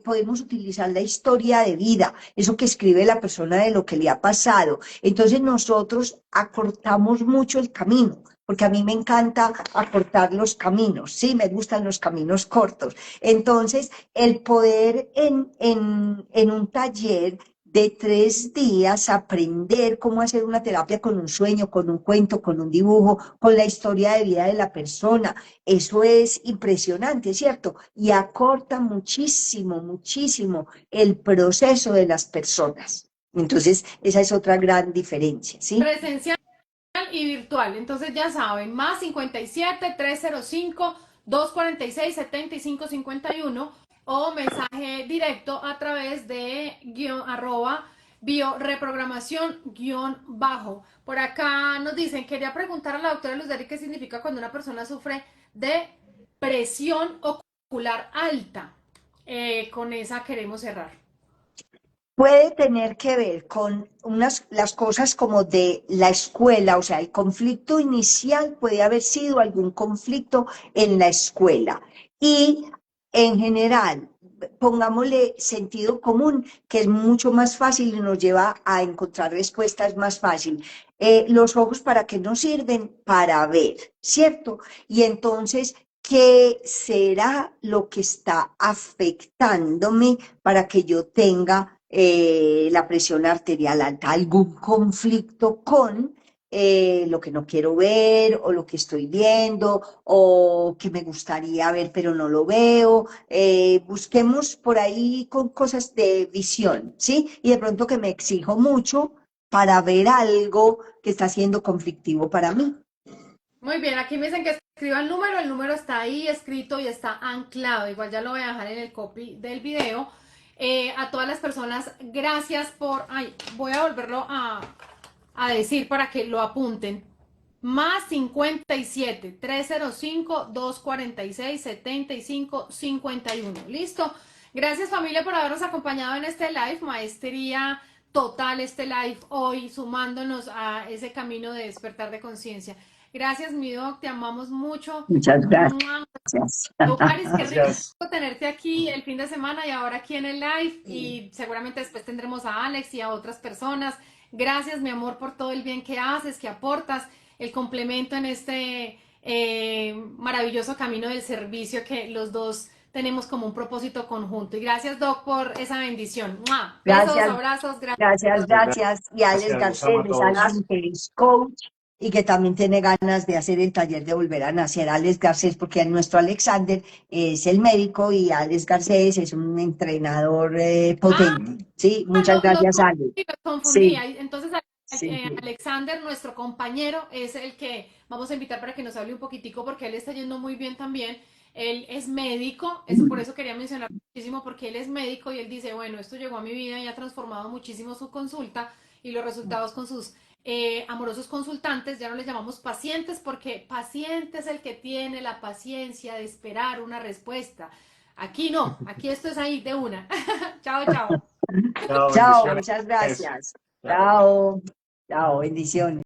podemos utilizar la historia de vida, eso que escribe la persona de lo que le ha pasado. Entonces nosotros acortamos mucho el camino, porque a mí me encanta acortar los caminos, sí, me gustan los caminos cortos. Entonces, el poder en un taller de 3 días aprender cómo hacer una terapia con un sueño, con un cuento, con un dibujo, con la historia de vida de la persona. Eso es impresionante, ¿cierto? Y acorta muchísimo, muchísimo el proceso de las personas. Entonces, esa es otra gran diferencia, ¿sí? Presencial y virtual. Entonces ya saben, más 57 305 246 7551 o mensaje directo a través de @ bioreprogramación bajo. Por acá nos dicen, quería preguntar a la doctora Luzari qué significa cuando una persona sufre de presión ocular alta. Con esa queremos cerrar. Puede tener que ver con las cosas como de la escuela, o sea, el conflicto inicial puede haber sido algún conflicto en la escuela. Y en general, pongámosle sentido común, que es mucho más fácil y nos lleva a encontrar respuestas más fácil. Los ojos, ¿para qué nos sirven? Para ver, ¿cierto? Y entonces, ¿qué será lo que está afectándome para que yo tenga la presión arterial alta, algún conflicto con lo que no quiero ver o lo que estoy viendo o que me gustaría ver pero no lo veo? Busquemos por ahí con cosas de visión, ¿sí? Y de pronto que me exijo mucho para ver algo que está siendo conflictivo para mí. Muy bien, aquí me dicen que escriba el número está ahí escrito y está anclado, igual ya lo voy a dejar en el copy del video. A todas las personas, gracias por, ay, voy a volverlo a decir para que lo apunten. Más 57 305 246 7551. ¿Listo? Gracias familia por habernos acompañado en este live, maestría total este live hoy, sumándonos a ese camino de despertar de conciencia. Gracias, mi doc, te amamos mucho. Muchas ¡Mua! gracias. Eucaris, qué rico Gracias. tenerte aquí el fin de semana y ahora aquí en el live, y seguramente después tendremos a Alex y a otras personas. Gracias, mi amor, por todo el bien que haces, que aportas, el complemento en este maravilloso camino del servicio que los dos tenemos como un propósito conjunto. Y gracias, Doc, por esa bendición. ¡Mua! Besos, Gracias. abrazos, gracias. Gracias, gracias. Y Alex Gracias, los amo Garcés a es todos. alguien que es coach y que también tiene ganas de hacer el taller de volver a nacer. Alex Garcés, porque nuestro Alexander es el médico y Alex Garcés es un entrenador Ah, potente. Sí, muchas gracias, Alex. los confundí. Sí, Entonces, sí. Alexander, nuestro compañero, es el que vamos a invitar para que nos hable un poquitico, porque él está yendo muy bien también. Él es médico, es por eso quería mencionar muchísimo, porque él es médico y él dice, bueno, esto llegó a mi vida y ha transformado muchísimo su consulta y los resultados con sus amorosos consultantes. Ya no les llamamos pacientes, porque paciente es el que tiene la paciencia de esperar una respuesta. Aquí no, aquí esto es ahí de una. Chao, chao. Chao, Chao, bendiciones. muchas gracias. Chao. Chao, chao, bendiciones.